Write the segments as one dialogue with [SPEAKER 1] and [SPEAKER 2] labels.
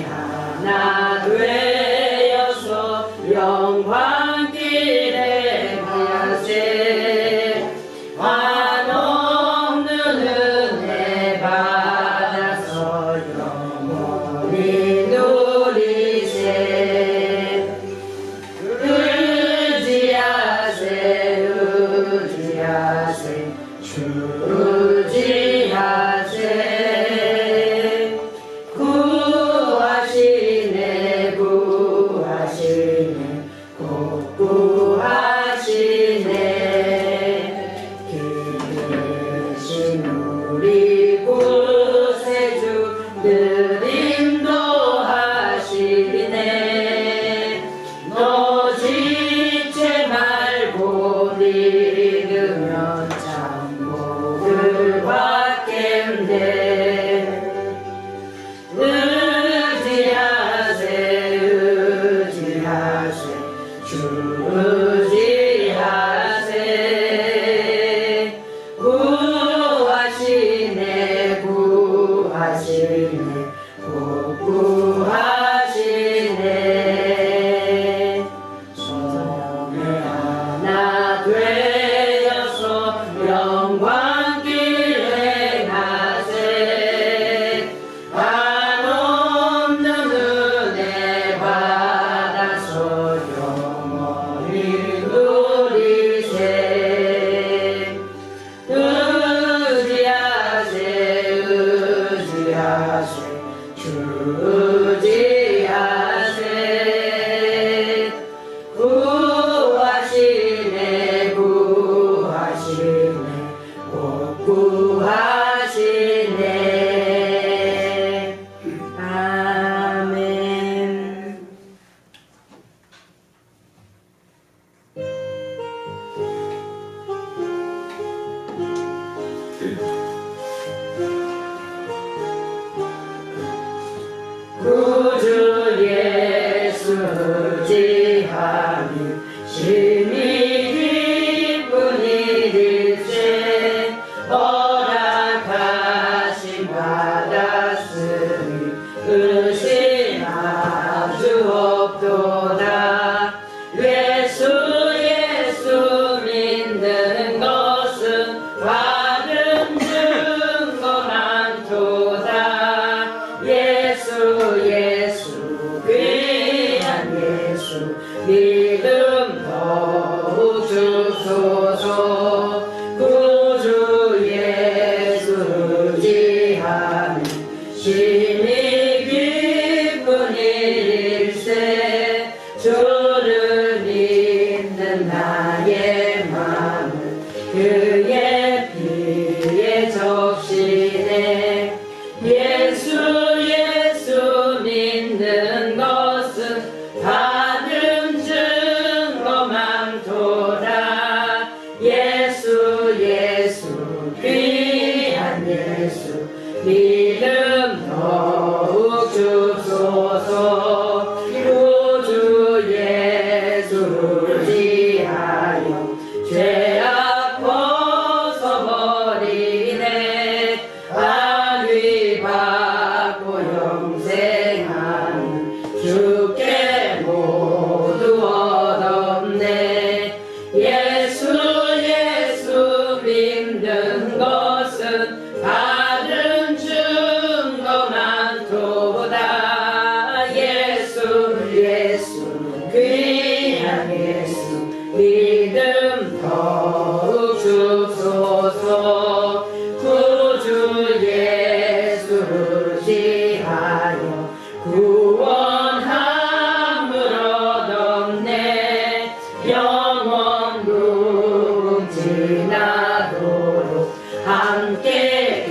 [SPEAKER 1] 하나 되어서 영광길에 가세. 한없는 은혜 받아서 영원히 누리세. 의지하세 의지하세 주 의지하세. 구하시네 구하시네 꼭 구하시네. 계신 우리 구세주 늘 인도하시네. 너 지체 말고 믿으면 참 복을 받겠네. 의지하세 의지하세 주 의지하세. 구하시네 구하시네 꼭 구하시네. 성에 하나 되어서 영광길에 가세. 한없는 은혜 받아서 영원히 누리세. 의지하세 의지하세 주 의지하세. 구하시네 구하시네 꼭 구하시네. 아멘. 구주 예수 의지하니 심히 기쁜 일일세. 허락하심 받았으니 의심할 수 없도다. 예수 예수 믿는 것은 받은 증거 많도다. 예수 예수 귀한 예수 믿음 더욱 주소서. 구주 예수 의지하니 심히 기쁜 일일세. 주를 믿는 나의 마음은 그의 피에 적시네. 예수 예수 믿는 것은 받은 증거 많도다. 예수 예수 귀한 예수 믿음 더욱 주소서. 구주 예수 의지하여 죄악 벗어버리네. 안위 받고 영생하는 주께 모두 얻었네. 예수 예수 믿는 것은 받은 증거 많도다. 예수 예수 귀한 예수 믿음 더욱 주소서. 구주 예수 의지하여 구원함을 얻었네. 영원 누름 지나도록 함께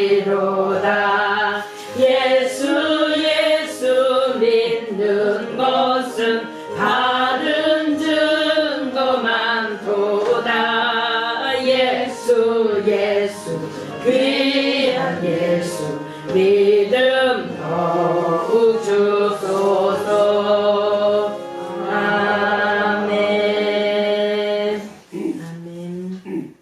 [SPEAKER 1] 계시리로다. 예수 예수 믿는 것은 받은 증거 많도다. 예수 예수 귀한 예수 믿음 더욱 주소서. 아멘. 아멘.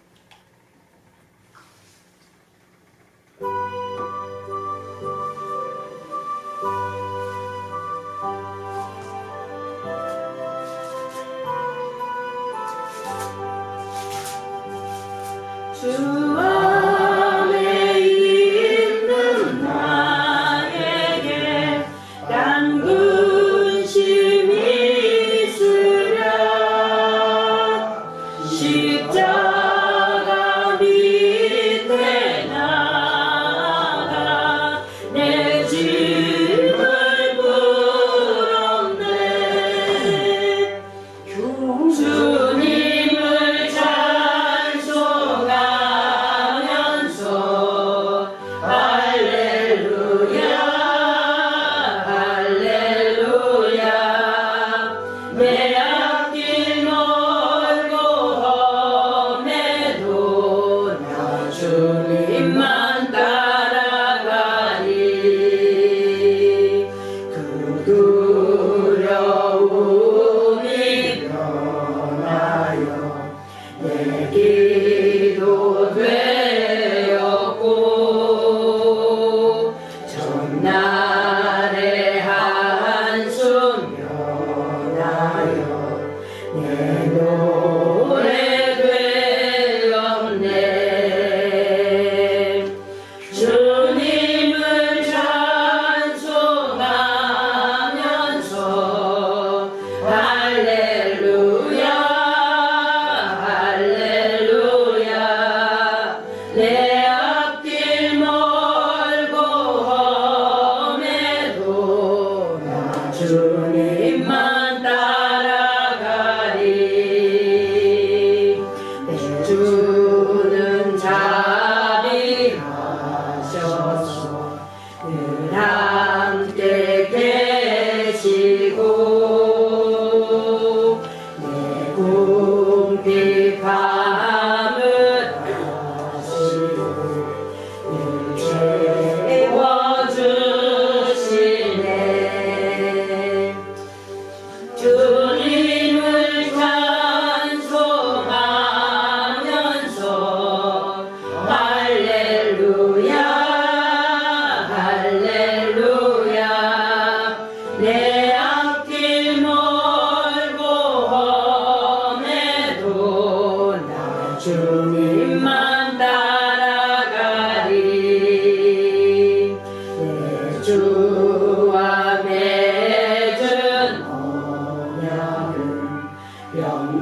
[SPEAKER 1] 날의 한숨 면하여 내 노래 되었네. 주님을 찬송하면서 할렐루야 할렐루야 내 앞길 멀고 험해도 나 주님만 따라가리. 내 주는 자비하셔서 늘 함께 계시고 내 궁핍함을 아시고 늘 채워주시네. 주님을 찬송하면서 할렐루야 할렐루야 내 앞길 멀고 험해도 나 주님만 따라가리. 내 주와 맺은 언약은 영불변하시니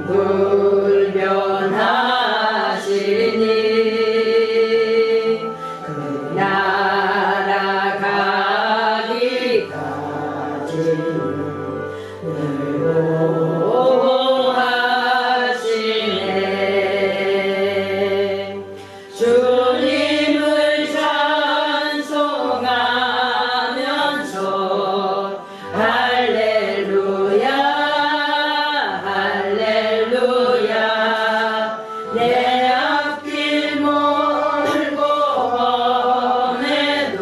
[SPEAKER 1] 그 나라 가기까지는 늘 보호하시네. 주님을 찬송하면서 할렐루야 할렐루야 내 앞길 멀고 험해도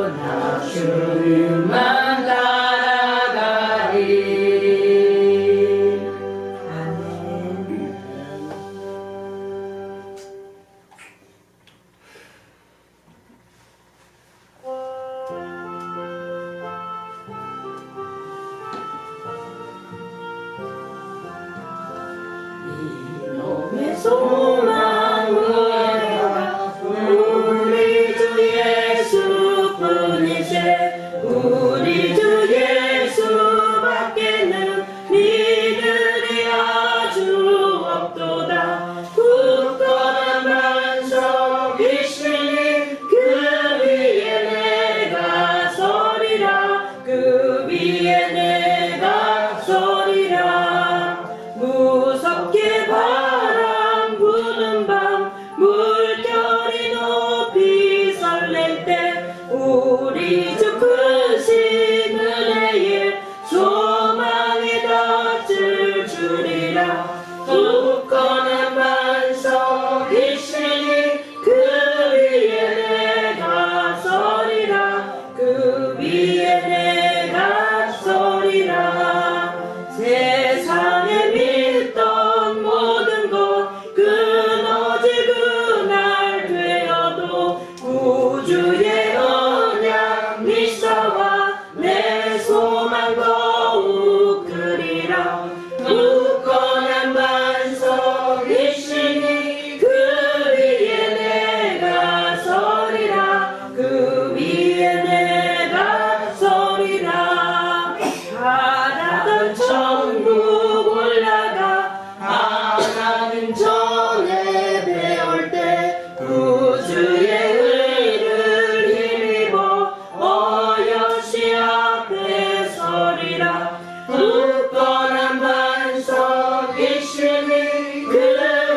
[SPEAKER 1] 나 주님만 따라가리. 아멘. 이놈의 소망은 우리 주 예수뿐이세. 우리 주 예수밖에는 믿으리 아주 없도다. 굳건한 반석이시니 그 위에 내가 서리라. 그 위에 내가 서리라. 무섭게 바람 부는 밤 물결이 높이 설렐 때 우리 주 크신 은혜에 소망에 닿을 줄이라. 굳건한 반석이시니 그 위에 내가 서리라. 그 위에 내가 서리라. 세상에 믿던 모든 것 끊어질 그날 되어도 구주의 언약 미사와 내 소망 더욱 크리라. 굳건한 반석이시니 그 위에 내가 서리라. 그 위에 내가 서리라. 바라던 천국 올라가 하나님 전에 배울 때 구주의 의를 힘입어 어여시 앞에 서리라. 굳건한 반석이시니 그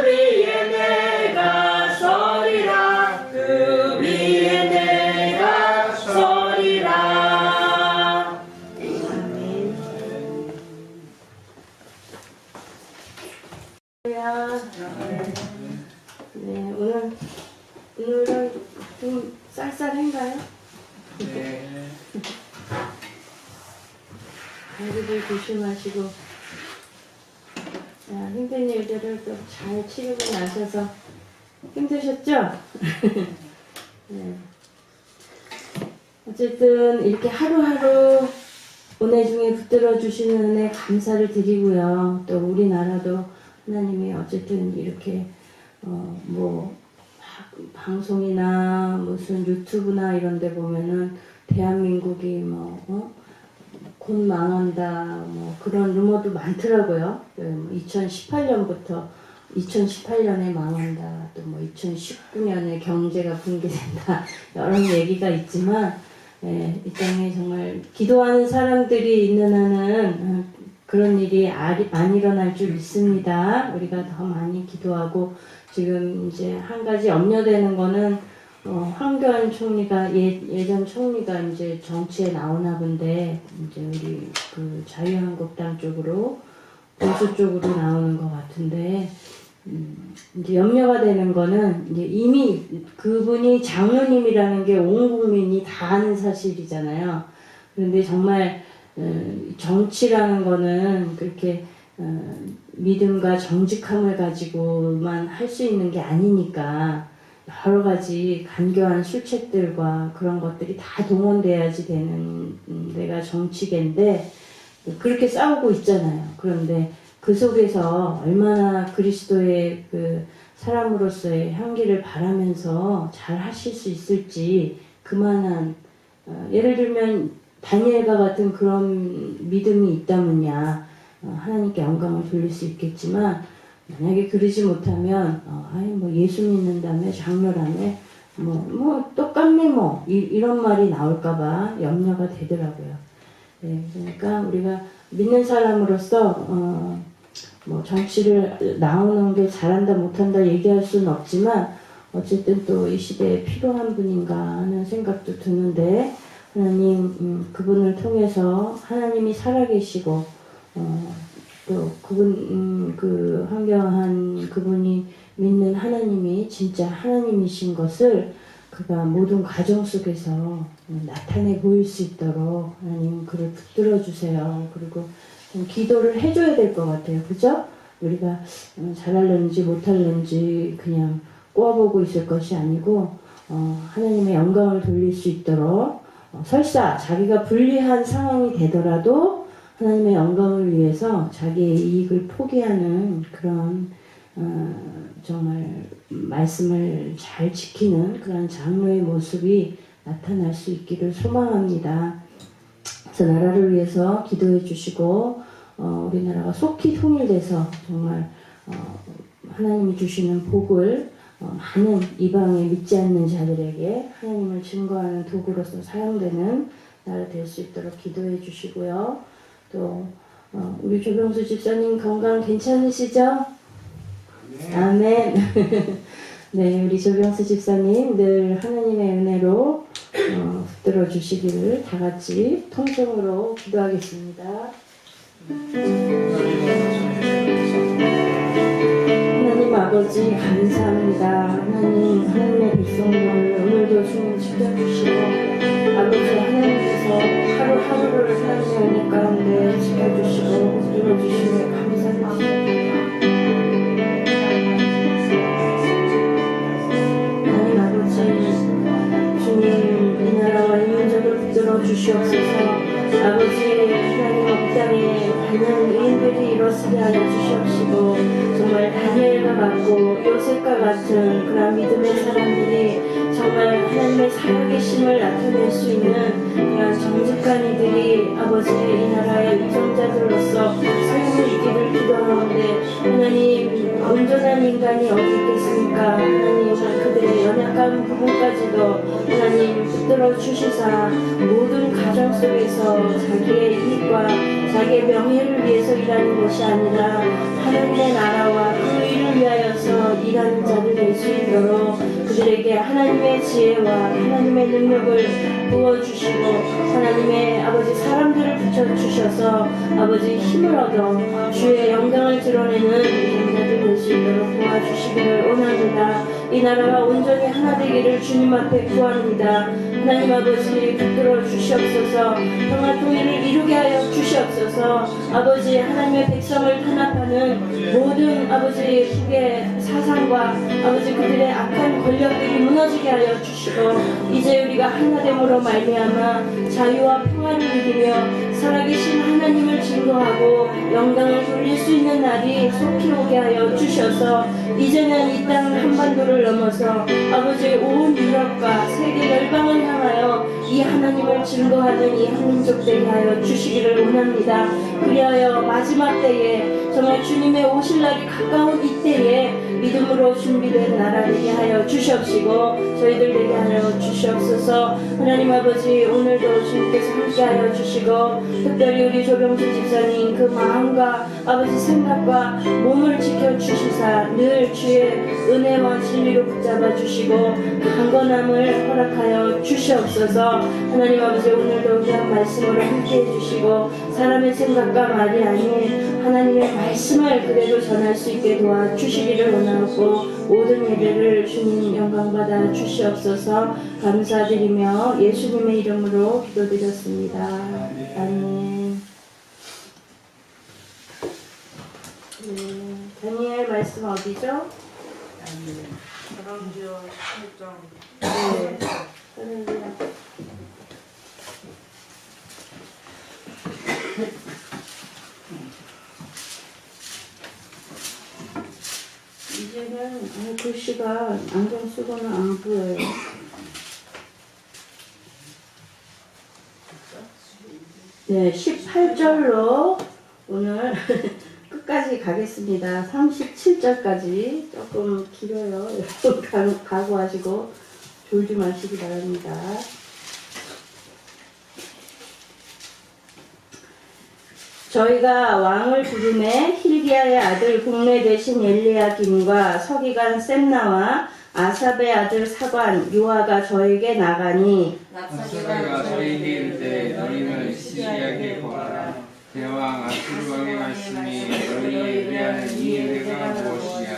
[SPEAKER 1] 위에 내가 서리라. 그 위에 내가 서리라. 아멘. 네, 오늘은 좀 쌀쌀한가요?
[SPEAKER 2] 네.
[SPEAKER 1] 아이들 조심하시고, 자, 힘든 일들을 또 잘 치르고 나셔서 힘드셨죠? 네. 어쨌든 이렇게 하루하루 은혜 중에 붙들어 주시는 은혜 감사를 드리고요. 또 우리나라도 하나님이 어쨌든 이렇게 뭐 방송이나 무슨 유튜브나 이런 데 보면은 대한민국이 곧 망한다 뭐 그런 루머도 많더라고요. 2018년부터 2018년에 망한다 또 뭐 2019년에 경제가 붕괴된다 여러 얘기가 있지만 이 땅에 정말 기도하는 사람들이 있는 한은 그런 일이 안 일어날 줄 믿습니다. 우리가 더 많이 기도하고 지금 이제 한 가지 염려되는 거는 황교안 총리가 예전 총리가 이제 정치에 나오나 본데 이제 우리 그 자유한국당 쪽으로 보수 쪽으로 나오는 것 같은데 이제 염려가 되는 거는 이제 이미 그분이 장로님이라는 게 온 국민이 다 아는 사실이잖아요. 그런데 정말 정치라는 거는 그렇게 믿음과 정직함을 가지고만 할 수 있는 게 아니니까 여러 가지 간교한 술책들과 그런 것들이 다 동원돼야지 되는 데가 정치계인데 그렇게 싸우고 있잖아요. 그런데 그 속에서 얼마나 그리스도의 그 사람으로서의 향기를 바라면서 잘 하실 수 있을지 그만한 예를 들면 다니엘과 같은 그런 믿음이 있다면야 하나님께 영광을 돌릴 수 있겠지만 만약에 그러지 못하면 뭐 예수 믿는다며 장로라며 뭐 똑같네 뭐 이런 말이 나올까봐 염려가 되더라고요. 네, 그러니까 우리가 믿는 사람으로서 뭐 정치를 나오는 게 잘한다 못한다 얘기할 수는 없지만 어쨌든 또 이 시대에 필요한 분인가 하는 생각도 드는데 하나님 그분을 통해서 하나님이 살아계시고 또 그분 그 황교안 그분이 믿는 하나님이 진짜 하나님이신 것을 그가 모든 과정 속에서 나타내 보일 수 있도록 하나님 그를 붙들어 주세요. 그리고 좀 기도를 해줘야 될 것 같아요. 그죠? 우리가 잘할는지 못할는지 그냥 꼬아보고 있을 것이 아니고 하나님의 영광을 돌릴 수 있도록 설사 자기가 불리한 상황이 되더라도 하나님의 영광을 위해서 자기의 이익을 포기하는 그런 정말 말씀을 잘 지키는 그런 장로의 모습이 나타날 수 있기를 소망합니다. 그래서 나라를 위해서 기도해 주시고 우리나라가 속히 통일돼서 정말 하나님이 주시는 복을 많은 이방에 믿지 않는 자들에게 하나님을 증거하는 도구로서 사용되는 나라 될 수 있도록 기도해 주시고요. 또 우리 조병수 집사님 건강 괜찮으시죠? 아멘. 네, 우리 조병수 집사님 늘 하나님의 은혜로 붙들어 주시기를 다 같이 통성으로 기도하겠습니다. 하나님 아버지 감사합니다. 하나님의 백성들 오늘도 주님 지켜주시고 아버지 하나님께서 하루하루를 하나님의 은혜 가운데 지켜주시고 붙들어 주시며 감사합니다. 하나님 아버지 주님 이 나라와 이 민족을 붙들어 주시옵소서. 아버지 하나님 땅에 반면 의인들이 일어서게 하여 주시옵시고 정말 다니엘과 같고 요셉과 같은 그런 믿음의 사람들이 정말 하나님의 살아계심을 나타낼 수 있는 그런 정직한 이들이 아버지 이 나라의 위정자들로서 삶을 이기를 기도하는데 하나님 온전한 인간이 어디 있겠습니까? 하나님 그들의 연약한 부분까지도 하나님 붙들어 주시사 모든 가정 속에서 자기의 이익과 자기의 명예를 위해서 일하는 것이 아니라 하나님의 나라와 그 일을 위하여서 일하는 자들 될 수 있도록 그들에게 하나님의 지혜와 하나님의 능력을 부어주시고 하나님의 아버지 사람들을 붙여주셔서 아버지 힘을 얻어 주의 영광을 드러내는 자들 될 수 있도록 도와주시기를 원합니다. 이 나라가 온전히 하나 되기를 주님 앞에 구합니다. 하나님 아버지 붙들어 주시옵소서. 평화 통일을 이루게 하여 주시옵소서. 아버지 하나님의 백성을 탄압하는 모든 아버지 북의 사상과 아버지 그들의 악한 권력들이 무너지게 하여 주시고 이제 우리가 하나됨으로 말미암아 자유와 평화를 누리며 살아계신 하나님을 증거하고 영광을 돌릴 수 있는 날이 속히 오게 하여 주셔서 이제는 이 땅 한반도를 넘어서 아버지 온 유럽과 세계 열방을 향하여 이 하나님을 증거하는 이 한민족 되게 하여 주시기를 원합니다. 그리하여 마지막 때에 정말 주님의 오실 날이 가까운 이때에 믿음으로 준비된 나라 되게 하여 주시옵시고 저희들 되게 하여 주시옵소서. 하나님 아버지 오늘도 주님께서 함께하여 주시고 특별히 우리 조병수 집사님 그 마음과 아버지 생각과 몸을 지켜주시사 늘 주의 은혜와 진리로 붙잡아 주시고 강건함을 허락하여 주시옵소서. 하나님 아버지 오늘도 그냥 말씀으로 함께해 주시고 사람의 생각과 말이 아닌 하나님의 말씀을 그대로 전할 수 있게 도와주시기를 원하고 모든 예배를 주님 영광받아 주시옵소서. 감사드리며 예수님의 이름으로 기도드렸습니다. 아멘. 다니엘 말씀 어디죠?
[SPEAKER 3] 사랑지어 16장.
[SPEAKER 1] 네. 할렐루야. 이제는 글씨가 안경 쓰고는 안 보여요. 네, 18절로 오늘 끝까지 가겠습니다. 37절까지 조금 길어요. 여러분 각오하시고 졸지 마시기 바랍니다. 저희가 왕을 부름에 힐기야의 아들 국내 대신 엘리야김과 서기관 셈나와 아삽의 아들 사관 요아가 저에게 나가니
[SPEAKER 2] 랍사게가 저에게 이르되 너희는 시리아에게 거하라. 대왕 아수르 왕의 말씀이 너희에 의하는 이 은혜가 무엇이냐.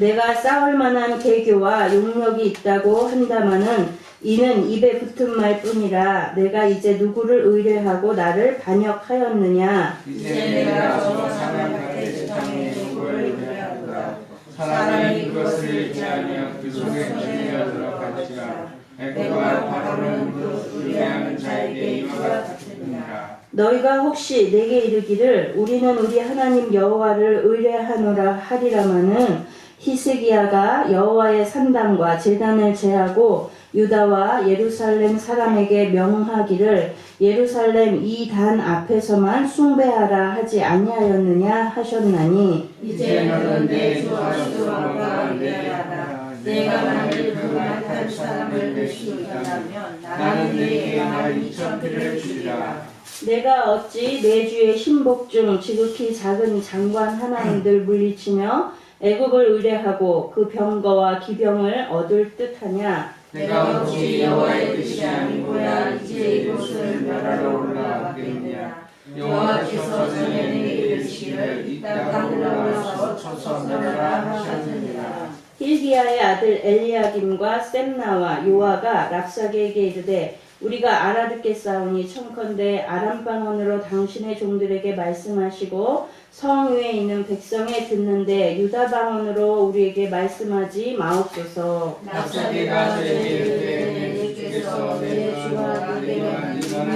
[SPEAKER 1] 내가 싸울 만한 계교와 용력이 있다고 한다마는 이는 입에 붙은 말뿐이라. 내가 이제 누구를 의뢰하고 나를 반역하였느냐.
[SPEAKER 2] 이제 내가 저 사람 같은 세상에 누구를 의뢰하노라. 사람이 그것을 의지하며 그 속에 들려 들어갈지라. 애굽과 바로는 그 의뢰하는 자에게 이와 같으니라.
[SPEAKER 1] 너희가 혹시 내게 이르기를 우리는 우리 하나님 여호와를 의뢰하노라 하리라마는 히스기야가 여호와의 산당과 제단을 제하고 유다와 예루살렘 사람에게 명하기를 예루살렘 이 단 앞에서만 숭배하라 하지 아니하였느냐 하셨나니
[SPEAKER 3] 이제 너는 내 주 아수르 왕과 의뢰하라. 내가 만일 그 많은 사람을 내시우다면 나는 네게 12,000표를 주리라.
[SPEAKER 1] 내가 어찌 내 주의 신복 중 지극히 작은 장관 하나님들 물리치며 애굽을 의뢰하고 그 병거와 기병을 얻을 듯하냐.
[SPEAKER 3] 내가 어찌 여호와의 뜻이 아니고야 이제 이곳을 멸하러 올라가겠느냐. 여호와께서 전에 내게 이르시기를 이 땅을 올라와서 쳐서 멸하라 하셨느니라.
[SPEAKER 1] 힐기야의 아들 엘리야김과 셈나와 요아가 랍사게에게 이르되 우리가 알아듣겠사오니 청컨대 아람 방언으로 당신의 종들에게 말씀하시고 성 위에 있는 백성에 듣는데 유다 방언으로 우리에게 말씀하지 마옵소서.
[SPEAKER 2] 랍사게가 저에게 이르되 주께서 내 주와 내게 만든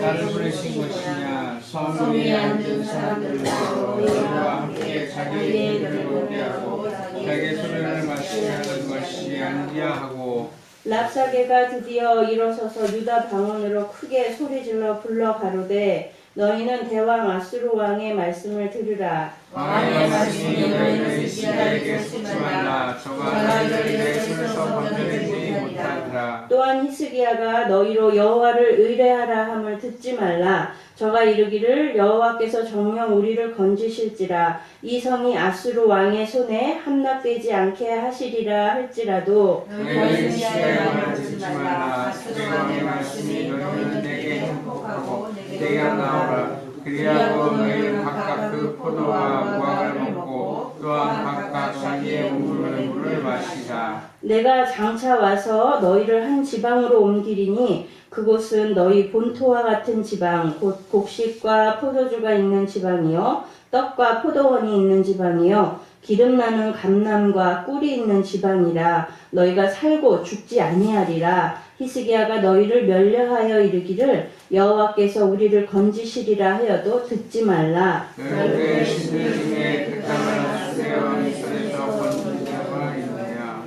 [SPEAKER 2] 나를 부르신 것이냐. 성 위에 앉은 사람들로 너희와 함께 자기의 이름을 보게 하고 자기의 소명을 마치게 하는 것이 아니냐 하고.
[SPEAKER 1] 랍사게가 드디어 일어서서 유다 방언으로 크게 소리질러 불러 가로되 너희는 대왕 아수르 왕의 말씀을 들으라.
[SPEAKER 2] 왕의 말씀이 너희는 시리아에게 속지 말라. 저가 너희를 내 손에서 건져내지 못하리라.
[SPEAKER 1] 또한 히스기야가 너희로 여호와를 의뢰하라 함을 듣지 말라. 저가 이르기를 여호와께서 정녕 우리를 건지실지라. 이 성이 아수르 왕의 손에 함락되지 않게 하시리라 할지라도
[SPEAKER 2] 너희는 시리아에 듣지 말라. 아수르 왕의 말씀이 너희는 내게 행복하고 내게 나오라. 그리하고 너희는 각각 그 포도와 무화과를 먹고 또한 각각 자기의 우물의 물을 마시라.
[SPEAKER 1] 내가 장차 와서 너희를 한 지방으로 옮기리니 그곳은 너희 본토와 같은 지방 곧 곡식과 포도주가 있는 지방이요 떡과 포도원이 있는 지방이요 기름나는 감람과 꿀이 있는 지방이라 너희가 살고 죽지 아니하리라. 히스기야가 너희를 멸려하여 이르기를 여호와께서 우리를 건지시리라 하여도 듣지 말라.
[SPEAKER 2] 너희의 신들 중에 그 땅을 하수되어 이 손에서 건진 자가 있느냐.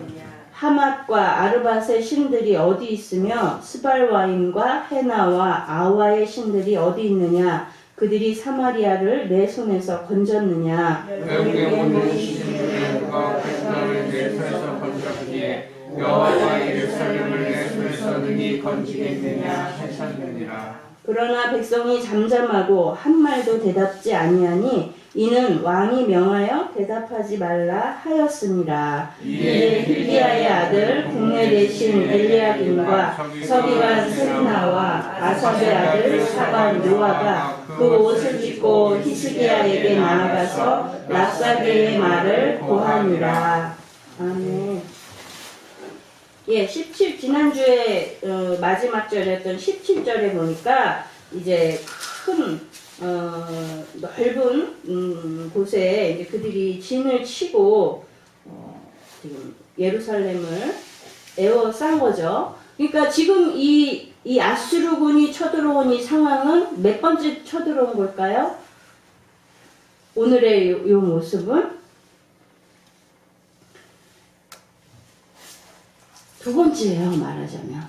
[SPEAKER 1] 하맛과 아르밧의 신들이 어디 있으며 스발와임과 헤나와 아와의 신들이 어디 있느냐. 그들이 사마리아를 내 손에서 건졌느냐.
[SPEAKER 2] 외국에 모든 신들 중에 누가 그 땅을 내 손에서 건졌기에 여호와가 예루살렘을 내 손에서 능히 건지겠느냐 하셨느니라.
[SPEAKER 1] 그러나 백성이 잠잠하고 한 말도 대답지 아니하니 이는 왕이 명하여 대답하지 말라 하였습니라. 이에 힐기야의 아들 국내 대신 엘리야김과 서기관 스리나와 아삽의 아들 사반 요아가 그 옷을 찢고 히스기야에게 나아가서 랍사게의 말을 고하니라. 아멘. 예, 지난주에 마지막 절이었던 17절에 보니까 이제 큰 넓은 곳에 이제 그들이 진을 치고 지금 예루살렘을 에워싼 거죠. 그러니까 지금 이 아수르군이 쳐들어온 이 상황은 몇 번째 쳐들어온 걸까요? 오늘의 요 모습은 두 번째예요, 말하자면.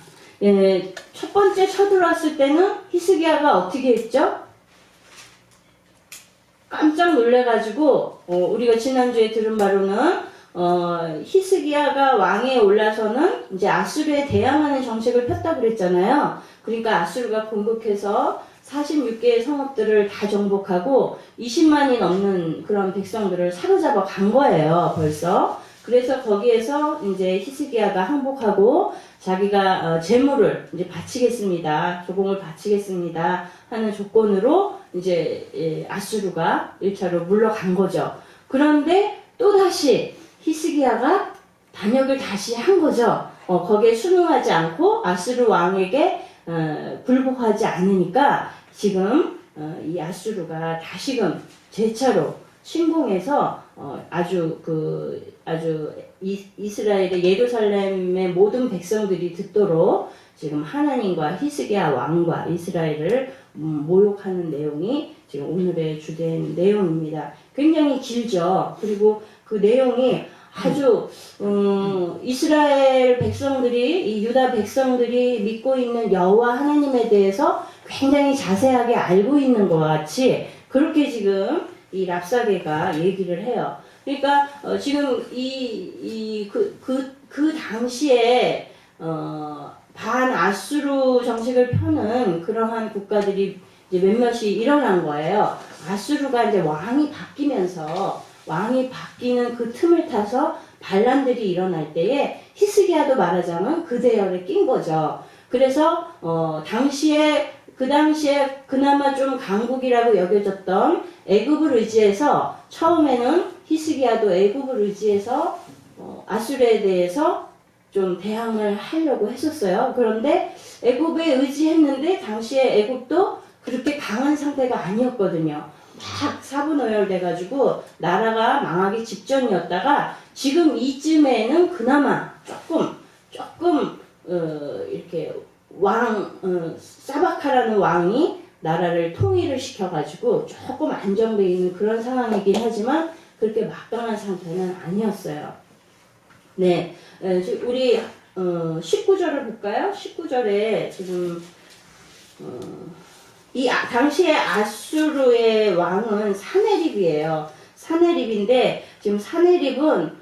[SPEAKER 1] 예, 첫 번째 쳐들어왔을 때는 히스기야가 어떻게 했죠? 깜짝 놀래가지고 우리가 지난주에 들은 바로는 히스기야가 왕에 올라서는 이제 아수르에 대항하는 정책을 폈다고 그랬잖아요. 그러니까 아수르가 공격해서 46개의 성읍들을 다 정복하고 20만이 넘는 그런 백성들을 사로잡아 간 거예요, 벌써. 그래서 거기에서 이제 히스기야가 항복하고 자기가 제물을 이제 바치겠습니다. 조공을 바치겠습니다. 하는 조건으로 이제 아수르가 1차로 물러간 거죠. 그런데 또다시 히스기야가 반역을 다시 한 거죠. 거기에 순응하지 않고 아수르 왕에게 불복하지 않으니까 지금 이 아수르가 다시금 재차로 침공해서 아주 이스라엘의 예루살렘의 모든 백성들이 듣도록 지금 하나님과 히스기야 왕과 이스라엘을 모욕하는 내용이 지금 오늘의 주된 내용입니다. 굉장히 길죠. 그리고 그 내용이 아주 이스라엘 백성들이 이 유다 백성들이 믿고 있는 여호와 하나님에 대해서 굉장히 자세하게 알고 있는 것 같이 그렇게 지금 이 랍사게가 얘기를 해요. 그러니까 지금 그 당시에 반 아수르 정책을 펴는 그러한 국가들이 이제 몇몇이 일어난 거예요. 아수르가 이제 왕이 바뀌는 그 틈을 타서 반란들이 일어날 때에 히스기야도 말하자면 그 대열에 낀 거죠. 그래서 그 당시에 그나마 좀 강국이라고 여겨졌던 애굽을 의지해서 처음에는 히스기야도 애굽을 의지해서 아수르에 대해서 좀 대항을 하려고 했었어요. 그런데 애굽에 의지했는데 당시에 애굽도 그렇게 강한 상태가 아니었거든요. 막 사분오열돼가지고 나라가 망하기 직전이었다가 지금 이쯤에는 그나마 조금 이렇게 사바카라는 왕이 나라를 통일을 시켜가지고 조금 안정되어 있는 그런 상황이긴 하지만 그렇게 막강한 상태는 아니었어요. 네, 우리 19절을 볼까요? 19절에 지금 당시에 아수르의 왕은 사네립이에요. 사네립인데 지금 사네립은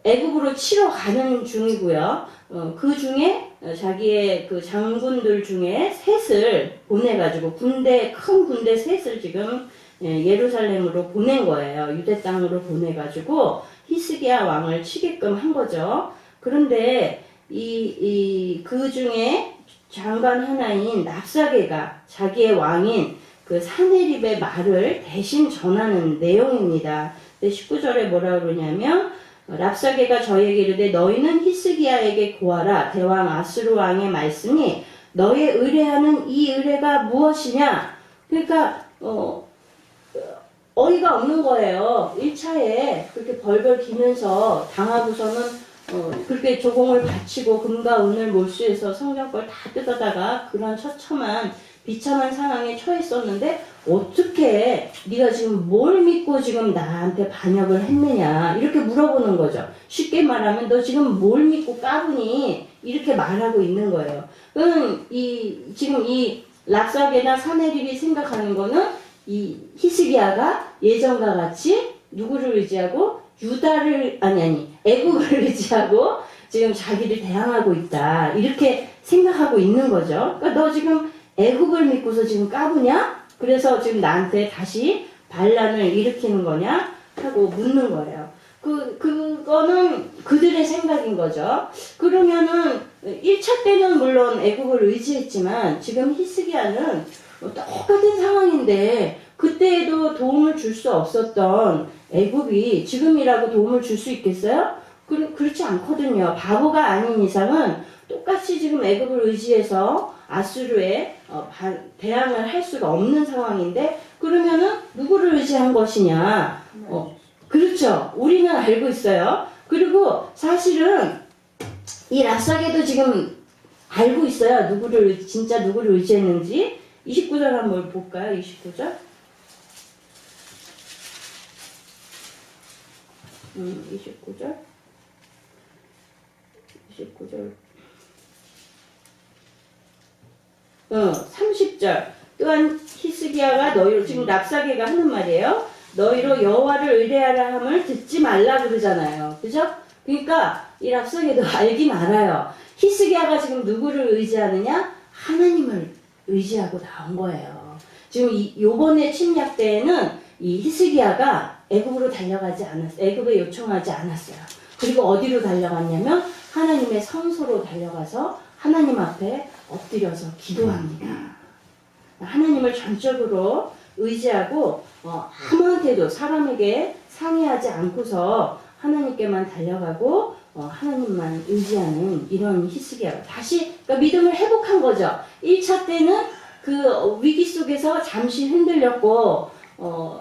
[SPEAKER 1] 애굽으로 치러 가는 중이고요. 그 중에 자기의 그 장군들 중에 셋을 보내가지고 큰 군대 셋을 지금 예루살렘으로 보낸 거예요. 유대 땅으로 보내가지고 히스기야 왕을 치게끔 한 거죠. 그런데 그 중에 장관 하나인 랍사게가 자기의 왕인 그 사네립의 말을 대신 전하는 내용입니다. 19절에 뭐라 그러냐면 랍사게가 저에게 이르되 너희는 히스기야에게 고하라. 대왕 아수르 왕의 말씀이 너의 의뢰하는 이 의뢰가 무엇이냐. 그러니까 어이가 없는 거예요. 1차에 그렇게 벌벌 기면서 당하고서는 그렇게 조공을 바치고 금과 은을 몰수해서 성전걸 다 뜯어다가 그런 처참한 비참한 상황에 처했었는데 어떻게 네가 지금 뭘 믿고 지금 나한테 반역을 했느냐 이렇게 물어보는 거죠. 쉽게 말하면 너 지금 뭘 믿고 까부니 이렇게 말하고 있는 거예요. 그럼 지금 이 랍사게나 사네립이 생각하는 거는 이 히스기야가 예전과 같이 누구를 의지하고 애국을 의지하고 지금 자기를 대항하고 있다 이렇게 생각하고 있는 거죠. 그러니까 너 지금 애국을 믿고서 지금 까부냐? 그래서 지금 나한테 다시 반란을 일으키는 거냐? 하고 묻는 거예요. 그거는 그들의 생각인 거죠. 그러면은 1차 때는 물론 애국을 의지했지만 지금 히스기야는 똑같은 상황인데 그때에도 도움을 줄 수 없었던 애국이 지금이라고 도움을 줄 수 있겠어요? 그렇지 않거든요. 바보가 아닌 이상은 똑같이 지금 애국을 의지해서 아수르에 대항을 할 수가 없는 상황인데 그러면은 누구를 의지한 것이냐? 그렇죠. 우리는 알고 있어요. 그리고 사실은 이 랍사게도 지금 알고 있어요. 진짜 누구를 의지했는지. 29절 한번 볼까요? 29절. 29절. 30절. 또한 히스기야가 너희로, 지금 랍사게가 하는 말이에요. 너희로 여호와를 의뢰하라 함을 듣지 말라 그러잖아요. 그죠? 그러니까 이 랍사게도 알긴 알아요. 히스기야가 지금 누구를 의지하느냐? 하나님을 의지하고 나온 거예요. 지금 요번에 침략 때에는 이 히스기야가 애굽으로 달려가지 않았어요. 애굽에 요청하지 않았어요. 그리고 어디로 달려갔냐면 하나님의 성소로 달려가서 하나님 앞에 엎드려서 기도합니다. 하나님을 전적으로 의지하고 아무한테도 사람에게 상의하지 않고서 하나님께만 달려가고 하나님만 의지하는 이런 히스기야가 다시 그러니까 믿음을 회복한 거죠. 1차 때는 그 위기 속에서 잠시 흔들렸고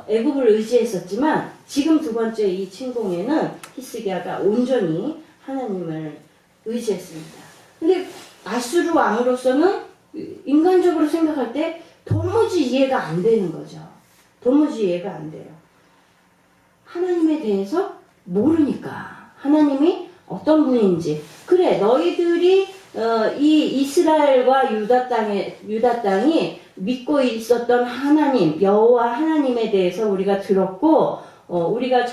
[SPEAKER 1] 애굽을 의지했었지만 지금 두 번째 이 침공에는 히스기야가 온전히 하나님을 의지했습니다. 근데 아수르 왕으로서는 인간적으로 생각할 때 도무지 이해가 안 되는 거죠. 도무지 이해가 안 돼요. 하나님에 대해서 모르니까 하나님이 어떤 분인지. 그래 너희들이 이 이스라엘과 유다 땅이 믿고 있었던 하나님 여호와 하나님에 대해서 우리가 들었고 우리가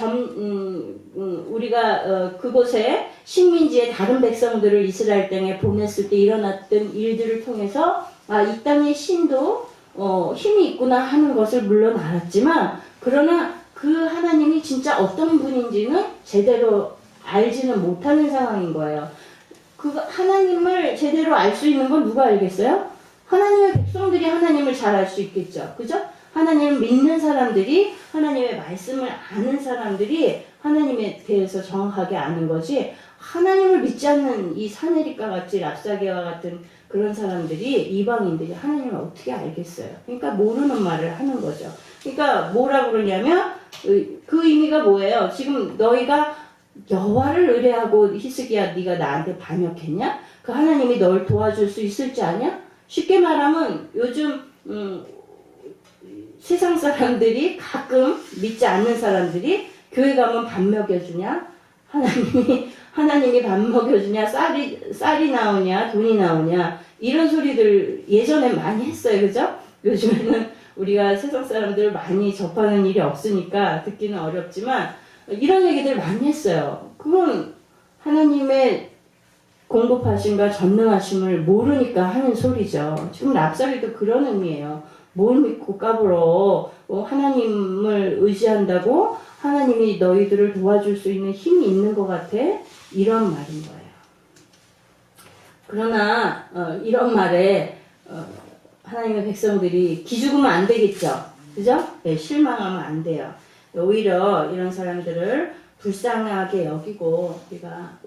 [SPEAKER 1] 그곳에 식민지의 다른 백성들을 이스라엘 땅에 보냈을 때 일어났던 일들을 통해서 이 땅의 신도 힘이 있구나 하는 것을 물론 알았지만 그러나 그 하나님이 진짜 어떤 분인지는 제대로 알지는 못하는 상황인 거예요. 그 하나님을 제대로 알 수 있는 건 누가 알겠어요? 하나님의 백성들이 하나님을 잘 알 수 있겠죠. 그죠? 하나님을 믿는 사람들이 하나님의 말씀을 아는 사람들이 하나님에 대해서 정확하게 아는 거지 하나님을 믿지 않는 이 사네립과 같이 랍사게와 같은 그런 사람들이 이방인들이 하나님을 어떻게 알겠어요? 그러니까 모르는 말을 하는 거죠. 그러니까 뭐라 그러냐면 그 의미가 뭐예요? 지금 너희가 여호와를 의뢰하고 히스기야 네가 나한테 반역했냐? 그 하나님이 널 도와줄 수 있을지 아냐? 쉽게 말하면 요즘 세상 사람들이 가끔 믿지 않는 사람들이 교회 가면 밥 먹여주냐? 하나님이 밥 먹여주냐? 쌀이 나오냐? 돈이 나오냐? 이런 소리들 예전에 많이 했어요. 그죠? 요즘에는 우리가 세상 사람들 많이 접하는 일이 없으니까 듣기는 어렵지만 이런 얘기들 많이 했어요. 그건 하나님의 공급하심과 전능하심을 모르니까 하는 소리죠. 지금 랍사게도 그런 의미예요. 뭘 믿고 까불어. 하나님을 의지한다고 하나님이 너희들을 도와줄 수 있는 힘이 있는 것 같아? 이런 말인 거예요. 그러나 이런 말에 하나님의 백성들이 기죽으면 안 되겠죠. 그죠? 네, 실망하면 안 돼요. 오히려 이런 사람들을 불쌍하게 여기고 우리가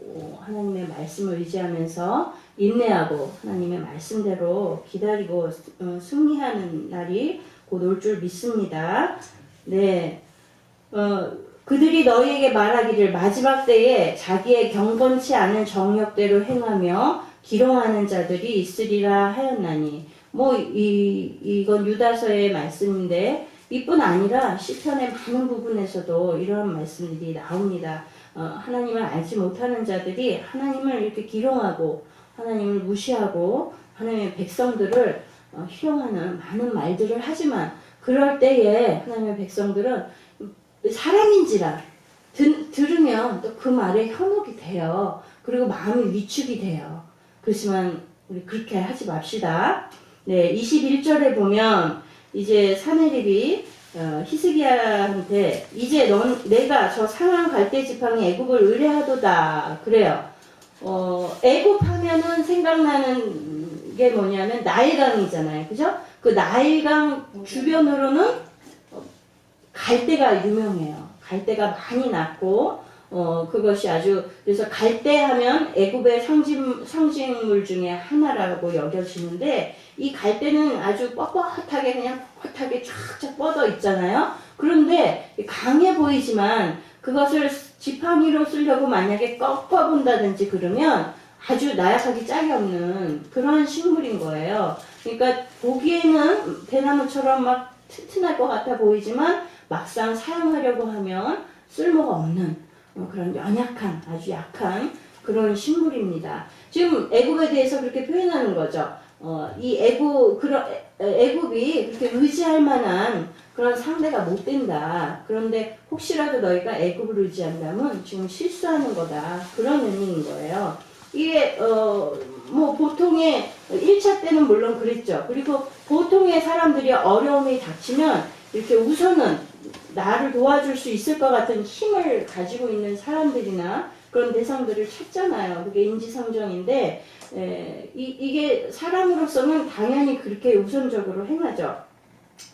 [SPEAKER 1] 하나님의 말씀을 의지하면서 인내하고 하나님의 말씀대로 기다리고 승리하는 날이 곧 올 줄 믿습니다. 네, 그들이 너희에게 말하기를 마지막 때에 자기의 경건치 않은 정욕대로 행하며 기롱하는 자들이 있으리라 하였나니, 이건 유다서의 말씀인데 이뿐 아니라 시편의 많은 부분에서도 이런 말씀들이 나옵니다. 하나님을 알지 못하는 자들이 하나님을 이렇게 기롱하고 하나님을 무시하고 하나님의 백성들을 희롱하는 많은 말들을 하지만, 그럴 때에 하나님의 백성들은 사람인지라 들으면 또 그 말에 현혹이 돼요. 그리고 마음이 위축이 돼요. 그렇지만 우리 그렇게 하지 맙시다. 네, 21절에 보면 이제 사내립이 히스기야한테 이제 내가 저 상한 갈대 지팡이 애굽을 의뢰하도다 그래요. 애굽하면은 생각나는 게 뭐냐면 나일강이잖아요, 그죠? 그 나일강 주변으로는 갈대가 유명해요. 갈대가 많이 났고 그것이 아주, 그래서 갈대하면 애굽의 상징물 중에 하나라고 여겨지는데, 이 갈대는 아주 뻣뻣하게 그냥 뻣뻣하게 쫙쫙 뻗어 있잖아요. 그런데 강해 보이지만 그것을 지팡이로 쓰려고 만약에 꺾어본다든지 그러면 아주 나약하기 짝이 없는 그런 식물인 거예요. 그러니까 보기에는 대나무처럼 막 튼튼할 것 같아 보이지만 막상 사용하려고 하면 쓸모가 없는 그런 연약한, 아주 약한 그런 식물입니다. 지금 애굽에 대해서 그렇게 표현하는 거죠. 이 애굽이 그렇게 의지할 만한 그런 상대가 못 된다. 그런데 혹시라도 너희가 애굽을 의지한다면 지금 실수하는 거다. 그런 의미인 거예요. 이게 보통의 1차 때는 물론 그랬죠. 그리고 보통의 사람들이 어려움이 닥치면 이렇게 우선은 나를 도와줄 수 있을 것 같은 힘을 가지고 있는 사람들이나 그런 대상들을 찾잖아요. 그게 인지상정인데, 이게 사람으로서는 당연히 그렇게 우선적으로 행하죠.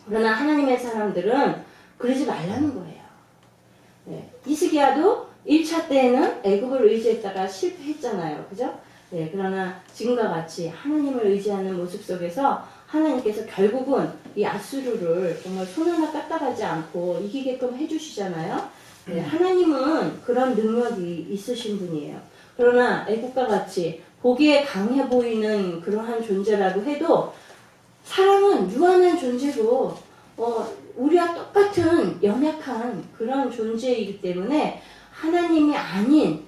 [SPEAKER 1] 그러나 하나님의 사람들은 그러지 말라는 거예요. 히스기야도 1차 때에는 애굽을 의지했다가 실패했잖아요. 그죠? 그러나 지금과 같이 하나님을 의지하는 모습 속에서 하나님께서 결국은 이 아수르를 정말 손 하나 까딱하지 않고 이기게끔 해주시잖아요. 하나님은 그런 능력이 있으신 분이에요. 그러나 애국과 같이 보기에 강해 보이는 그러한 존재라도 해도 사람은 유한한 존재고 우리와 똑같은 연약한 그런 존재이기 때문에 하나님이 아닌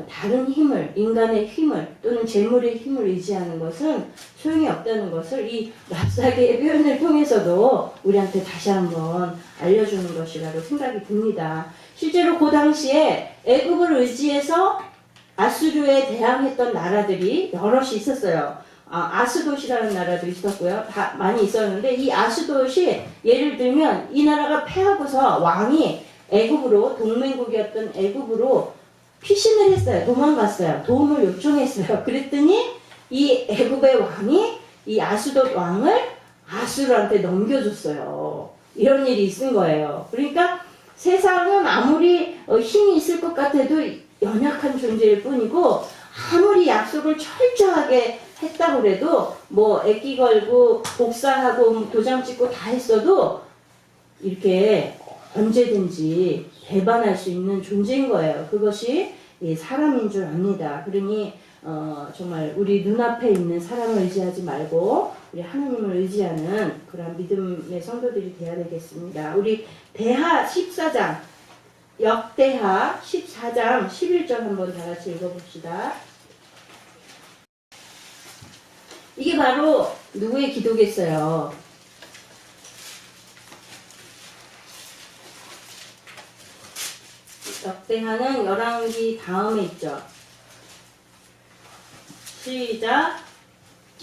[SPEAKER 1] 다른 힘을, 인간의 힘을 또는 재물의 힘을 의지하는 것은 소용이 없다는 것을 이 랍사게의 표현을 통해서도 우리한테 다시 한번 알려주는 것이라고 생각이 듭니다. 실제로 그 당시에 애굽을 의지해서 아수르에 대항했던 나라들이 여럿이 있었어요. 아스돗이라는 나라도 있었고요. 다 많이 있었는데, 이 아스돗이 예를 들면 이 나라가 패하고서 왕이 애굽으로, 동맹국이었던 애굽으로 피신을 했어요. 도망갔어요. 도움을 요청했어요. 그랬더니 이 애굽의 왕이 이 아스돗 왕을 아수르한테 넘겨줬어요. 이런 일이 있은 거예요. 그러니까 세상은 아무리 힘이 있을 것 같아도 연약한 존재일 뿐이고, 아무리 약속을 철저하게 했다고 해도 애기 걸고 복사하고 도장 찍고 다 했어도 이렇게 언제든지 배반할 수 있는 존재인 거예요. 그것이 사람인 줄 압니다. 그러니 정말 우리 눈앞에 있는 사람을 의지하지 말고 우리 하나님을 의지하는 그런 믿음의 성도들이 되어야 되겠습니다. 우리 대하 14장, 역대하 14장 11절 한번 다 같이 읽어봅시다. 이게 바로 누구의 기도겠어요? 역대하는 열왕기 다음에 있죠. 시작.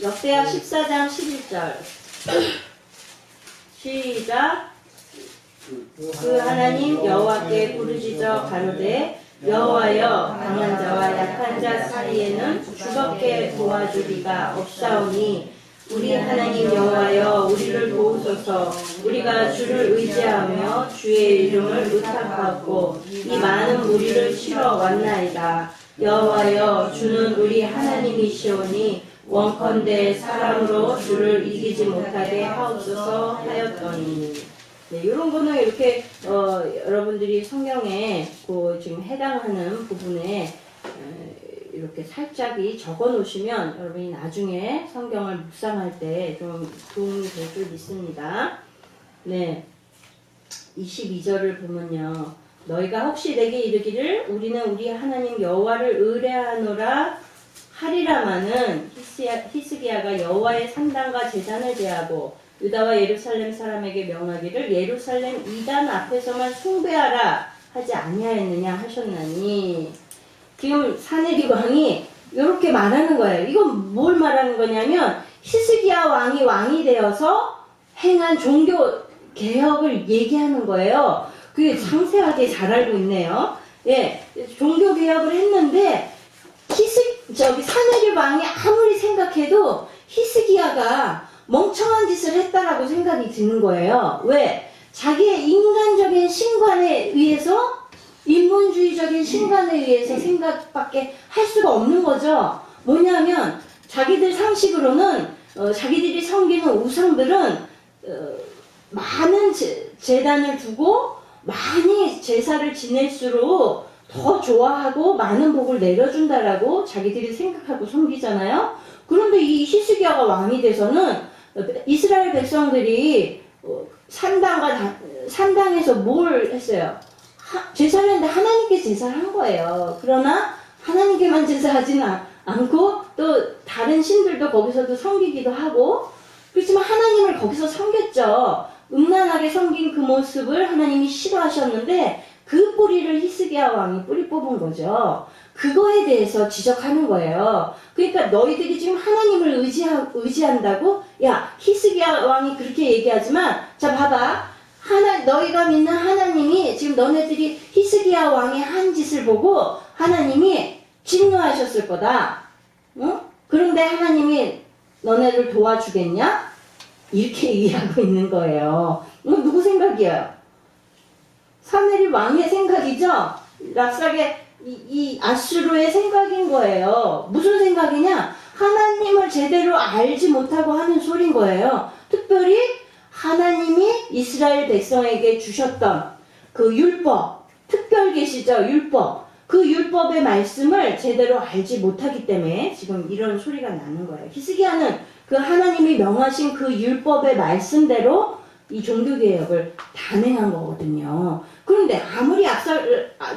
[SPEAKER 1] 역대하 14장 11절. 시작. 그 하나님 여호와께 부르짖어 가로되 여호와여, 강한 자와 약한 자 사이에는 주밖에 도와주리가 없사오니 우리 하나님 여호와여 우리를 도우소서. 우리가 주를 의지하며 주의 이름을 의탁하고 이 많은 무리를 치러 왔나이다. 여호와여 주는 우리 하나님이시오니 원컨대 사람으로 주를 이기지 못하게 하옵소서 하였더니. 네, 이런 거는 이렇게 여러분들이 성경에 그 지금 해당하는 부분에 이렇게 살짝이 적어 놓으시면 여러분이 나중에 성경을 묵상할 때 좀 도움이 될 줄 믿습니다. 네, 22절을 보면요. 너희가 혹시 내게 이르기를 우리는 우리 하나님 여호와를 의뢰하노라 하리라마는 히스기야가 여호와의 산당과 제단을 대하고 유다와 예루살렘 사람에게 명하기를 예루살렘 이단 앞에서만 숭배하라 하지 아니하였느냐 하셨나니. 지금 사내립 왕이 이렇게 말하는 거예요. 이건 뭘 말하는 거냐면 히스기야 왕이 되어서 행한 종교 개혁을 얘기하는 거예요. 그게 상세하게 잘 알고 있네요. 예, 종교 개혁을 했는데 사내립 왕이 아무리 생각해도 히스기야가 멍청한 짓을 했다라고 생각이 드는 거예요. 왜? 자기의 인간적인 신관에 의해서, 인본주의적인 신관에 의해서 생각밖에 할 수가 없는 거죠. 뭐냐면 자기들 상식으로는 자기들이 섬기는 우상들은 많은 제단을 두고 많이 제사를 지낼수록 더 좋아하고 많은 복을 내려준다라고 자기들이 생각하고 섬기잖아요. 그런데 이 히스기야가 왕이 돼서는 이스라엘 백성들이 산당에서 뭘 했어요? 제사를 했는데 하나님께 제사를 한 거예요. 그러나 하나님께만 제사하지는 않고 또 다른 신들도 거기서도 섬기기도 하고, 그렇지만 하나님을 거기서 섬겼죠. 음란하게 섬긴 그 모습을 하나님이 싫어하셨는데 그 뿌리를 히스기야 왕이 뿌리 뽑은 거죠. 그거에 대해서 지적하는 거예요. 그러니까 너희들이 지금 하나님을 의지한다고? 야, 히스기야 왕이 그렇게 얘기하지만 자 봐봐. 너희가 믿는 하나님이 지금 너네들이 히스기야 왕이 한 짓을 보고 하나님이 진노하셨을 거다. 응? 그런데 하나님이 너네를 도와주겠냐? 이렇게 얘기하고 있는 거예요. 누구 생각이에요? 사내립 왕의 생각이죠? 랍삭의 이 아수르의 생각인 거예요. 무슨 생각이냐? 하나님을 제대로 알지 못하고 하는 소린 거예요. 특별히 하나님이 이스라엘 백성에게 주셨던 그 율법, 특별 계시죠? 율법. 그 율법의 말씀을 제대로 알지 못하기 때문에 지금 이런 소리가 나는 거예요. 히스기야는 그 하나님이 명하신 그 율법의 말씀대로 이 종교개혁을 단행한 거거든요. 그런데 아무리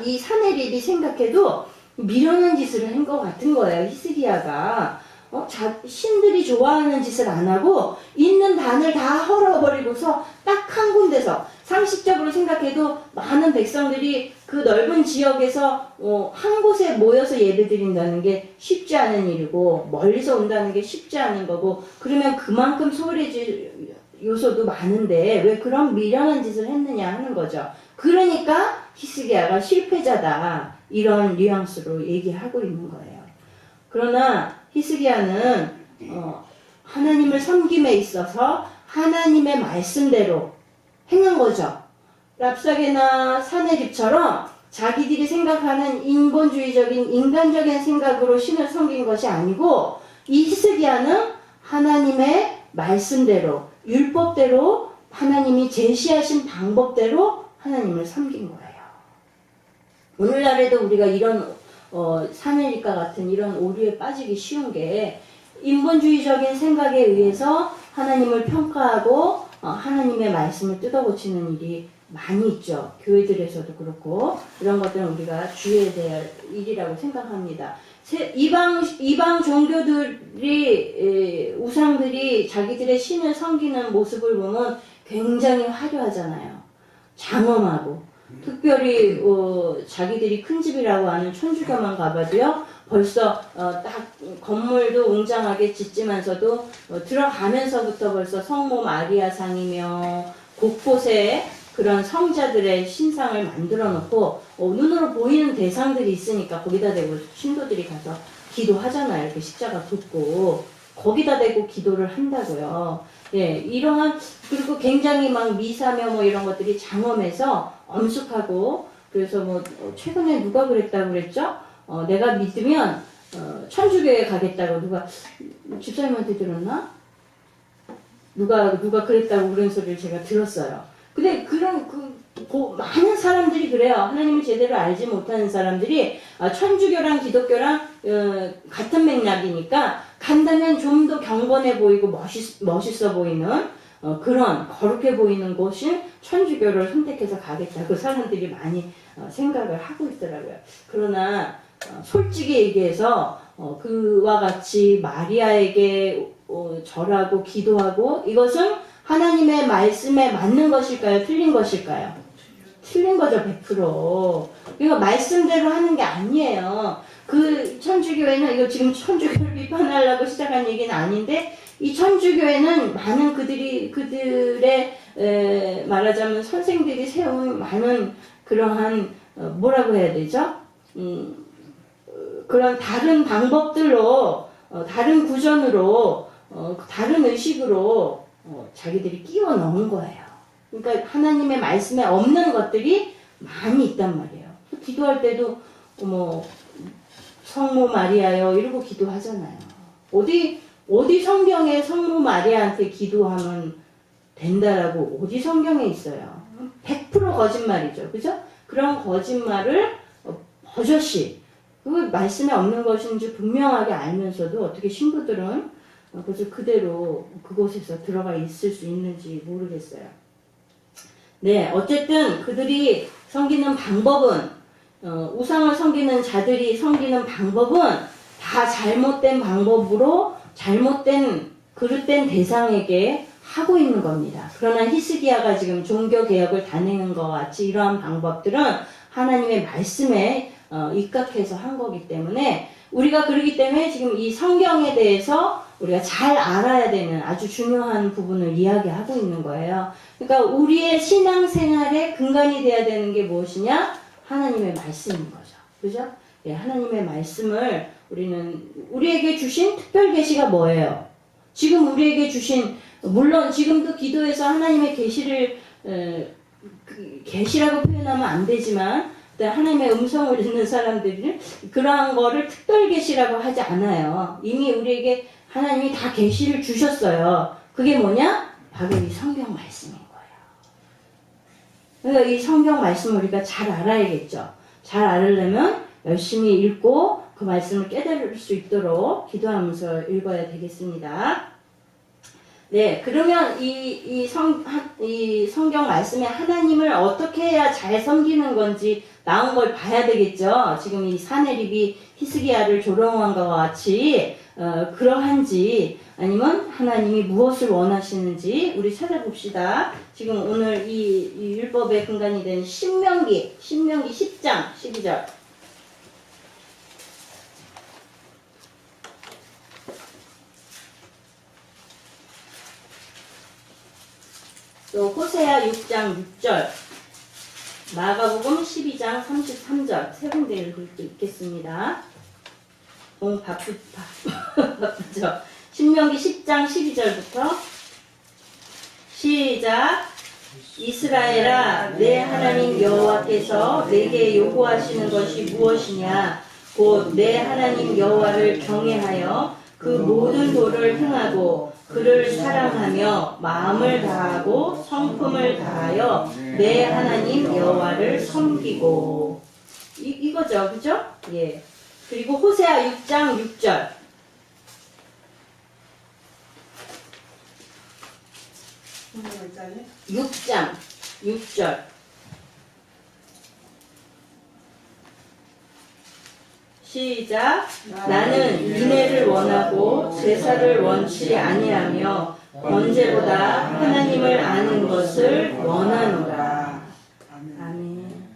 [SPEAKER 1] 이 사내립이 생각해도 미련한 짓을 한 것 같은 거예요. 히스기야가 신들이 좋아하는 짓을 안 하고 있는 단을 다 헐어버리고서 딱 한 군데서, 상식적으로 생각해도 많은 백성들이 그 넓은 지역에서 한 곳에 모여서 예배 드린다는 게 쉽지 않은 일이고 멀리서 온다는 게 쉽지 않은 거고, 그러면 그만큼 소홀해질 요소도 많은데 왜 그런 미련한 짓을 했느냐 하는 거죠. 그러니까 히스기야가 실패자다, 이런 뉘앙스로 얘기하고 있는 거예요. 그러나 히스기야는 하나님을 섬김에 있어서 하나님의 말씀대로 행한 거죠. 랍삭이나 사내립처럼 자기들이 생각하는 인본주의적인 인간적인 생각으로 신을 섬긴 것이 아니고, 이 히스기야는 하나님의 말씀대로, 율법대로, 하나님이 제시하신 방법대로 하나님을 섬긴 거예요. 오늘날에도 우리가 이런 사내립과 같은 이런 오류에 빠지기 쉬운 게, 인본주의적인 생각에 의해서 하나님을 평가하고 하나님의 말씀을 뜯어고치는 일이 많이 있죠. 교회들에서도 그렇고, 이런 것들은 우리가 주의해야 될 일이라고 생각합니다. 이방 종교들이, 우상들이 자기들의 신을 섬기는 모습을 보면 굉장히 화려하잖아요. 장엄하고. 특별히 자기들이 큰 집이라고 하는 천주교만 가봐도요, 벌써 딱 건물도 웅장하게 짓지만서도 들어가면서부터 벌써 성모 마리아상이며 곳곳에 그런 성자들의 신상을 만들어 놓고 눈으로 보이는 대상들이 있으니까 거기다 대고 신도들이 가서 기도하잖아요. 이렇게 십자가 붓고. 거기다 대고 기도를 한다고요. 예, 이러한 그리고 굉장히 막 미사며 뭐 이런 것들이 장엄해서 엄숙하고 그래서 뭐 최근에 누가 그랬다고 그랬죠? 내가 믿으면 천주교에 가겠다고 누가 집사님한테 들었나? 누가 그랬다고 그런 소리를 제가 들었어요. 근데 그런 많은 사람들이 그래요. 하나님을 제대로 알지 못하는 사람들이 천주교랑 기독교랑 같은 맥락이니까 간다면 좀 더 경건해 보이고 멋있어 보이는 그런 거룩해 보이는 곳인 천주교를 선택해서 가겠다고 사람들이 많이 생각을 하고 있더라고요. 그러나 솔직히 얘기해서 그와 같이 마리아에게 절하고 기도하고 이것은 하나님의 말씀에 맞는 것일까요? 틀린 것일까요? 틀린 거죠, 100%. 그러니까 말씀대로 하는 게 아니에요. 그 천주교회는 이거 지금 천주교를 비판하려고 시작한 얘기는 아닌데 이 천주교회는 많은 그들의 말하자면 선생들이 세운 많은 그러한 뭐라고 해야 되죠? 그런 다른 방법들로 다른 구전으로 다른 의식으로 자기들이 끼워 넣은 거예요. 그러니까 하나님의 말씀에 없는 것들이 많이 있단 말이에요. 기도할 때도 뭐 성모 마리아요 이러고 기도하잖아요. 어디 성경에 성모 마리아한테 기도하면 된다라고 어디 성경에 있어요. 100% 거짓말이죠. 그죠? 그런 거짓말을 버젓이 그 말씀에 없는 것인지 분명하게 알면서도 어떻게 신부들은 그래서 그대로 그곳에서 들어가 있을 수 있는지 모르겠어요. 네, 어쨌든 그들이 섬기는 방법은 우상을 섬기는 자들이 섬기는 방법은 다 잘못된 방법으로 잘못된 그릇된 대상에게 하고 있는 겁니다. 그러나 히스기야가 지금 종교개혁을 단행한 것 같이 이러한 방법들은 하나님의 말씀에 입각해서 한 거기 때문에 우리가 그러기 때문에 지금 이 성경에 대해서 우리가 잘 알아야 되는 아주 중요한 부분을 이야기하고 있는 거예요. 그러니까 우리의 신앙생활의 근간이 돼야 되는 게 무엇이냐? 하나님의 말씀인 거죠. 그죠? 예, 하나님의 말씀을 우리에게 주신 특별 계시가 뭐예요? 지금 우리에게 주신 물론 지금도 기도해서 하나님의 계시를 계시라고 표현하면 안 되지만 하나님의 음성을 듣는 사람들은 그러한 거를 특별 계시라고 하지 않아요. 이미 우리에게 하나님이 다 계시를 주셨어요. 그게 뭐냐? 바로 이 성경 말씀인 거예요. 그러니까 이 성경 말씀을 우리가 잘 알아야겠죠. 잘 알으려면 열심히 읽고 그 말씀을 깨달을 수 있도록 기도하면서 읽어야 되겠습니다. 네, 그러면 이 성경 말씀에 하나님을 어떻게 해야 잘 섬기는 건지 나온 걸 봐야 되겠죠. 지금 이 사내립이 히스기야를 조롱한 것과 같이 그러한지 아니면 하나님이 무엇을 원하시는지 우리 찾아봅시다. 지금 오늘 이 율법의 근간이 되는 신명기 10장 12절. 또 호세아 6장 6절, 마가복음 12장 33절 세 군데 읽을 수 있겠습니다. 바쁘죠. 신명기 10장 12절부터 시작. 이스라엘아, 내 하나님 여호와께서 내게 요구하시는 것이 무엇이냐? 곧 내 하나님 여호와를 경외하여 그 모든 도를 행하고 그를 사랑하며 마음을 다하고 성품을 다하여 내 하나님 여호와를 섬기고. 이거죠, 그죠? 예. 그리고 호세아 6장 6절. 6장 6절. 시작. 나는 인애를 원하고 제사를 원치 아니하며 번제보다 하나님을 아는 것을 원하노라. 아멘.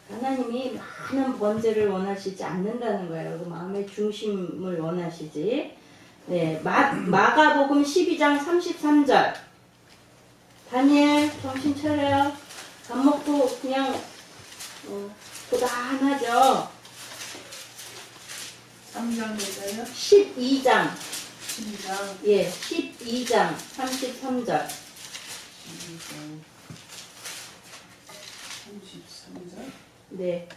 [SPEAKER 1] 하나님이 많은 번제를 원하시지 않는다는 거예요. 그 마음의 중심을 원하시지. 네, 마가복음 12장 33절. 다니엘 정신 차려요. 밥 먹고 그냥 고단하죠.
[SPEAKER 3] 3장 되세요?
[SPEAKER 1] 12장 예, 12장 33절.
[SPEAKER 3] 33절.
[SPEAKER 1] 네.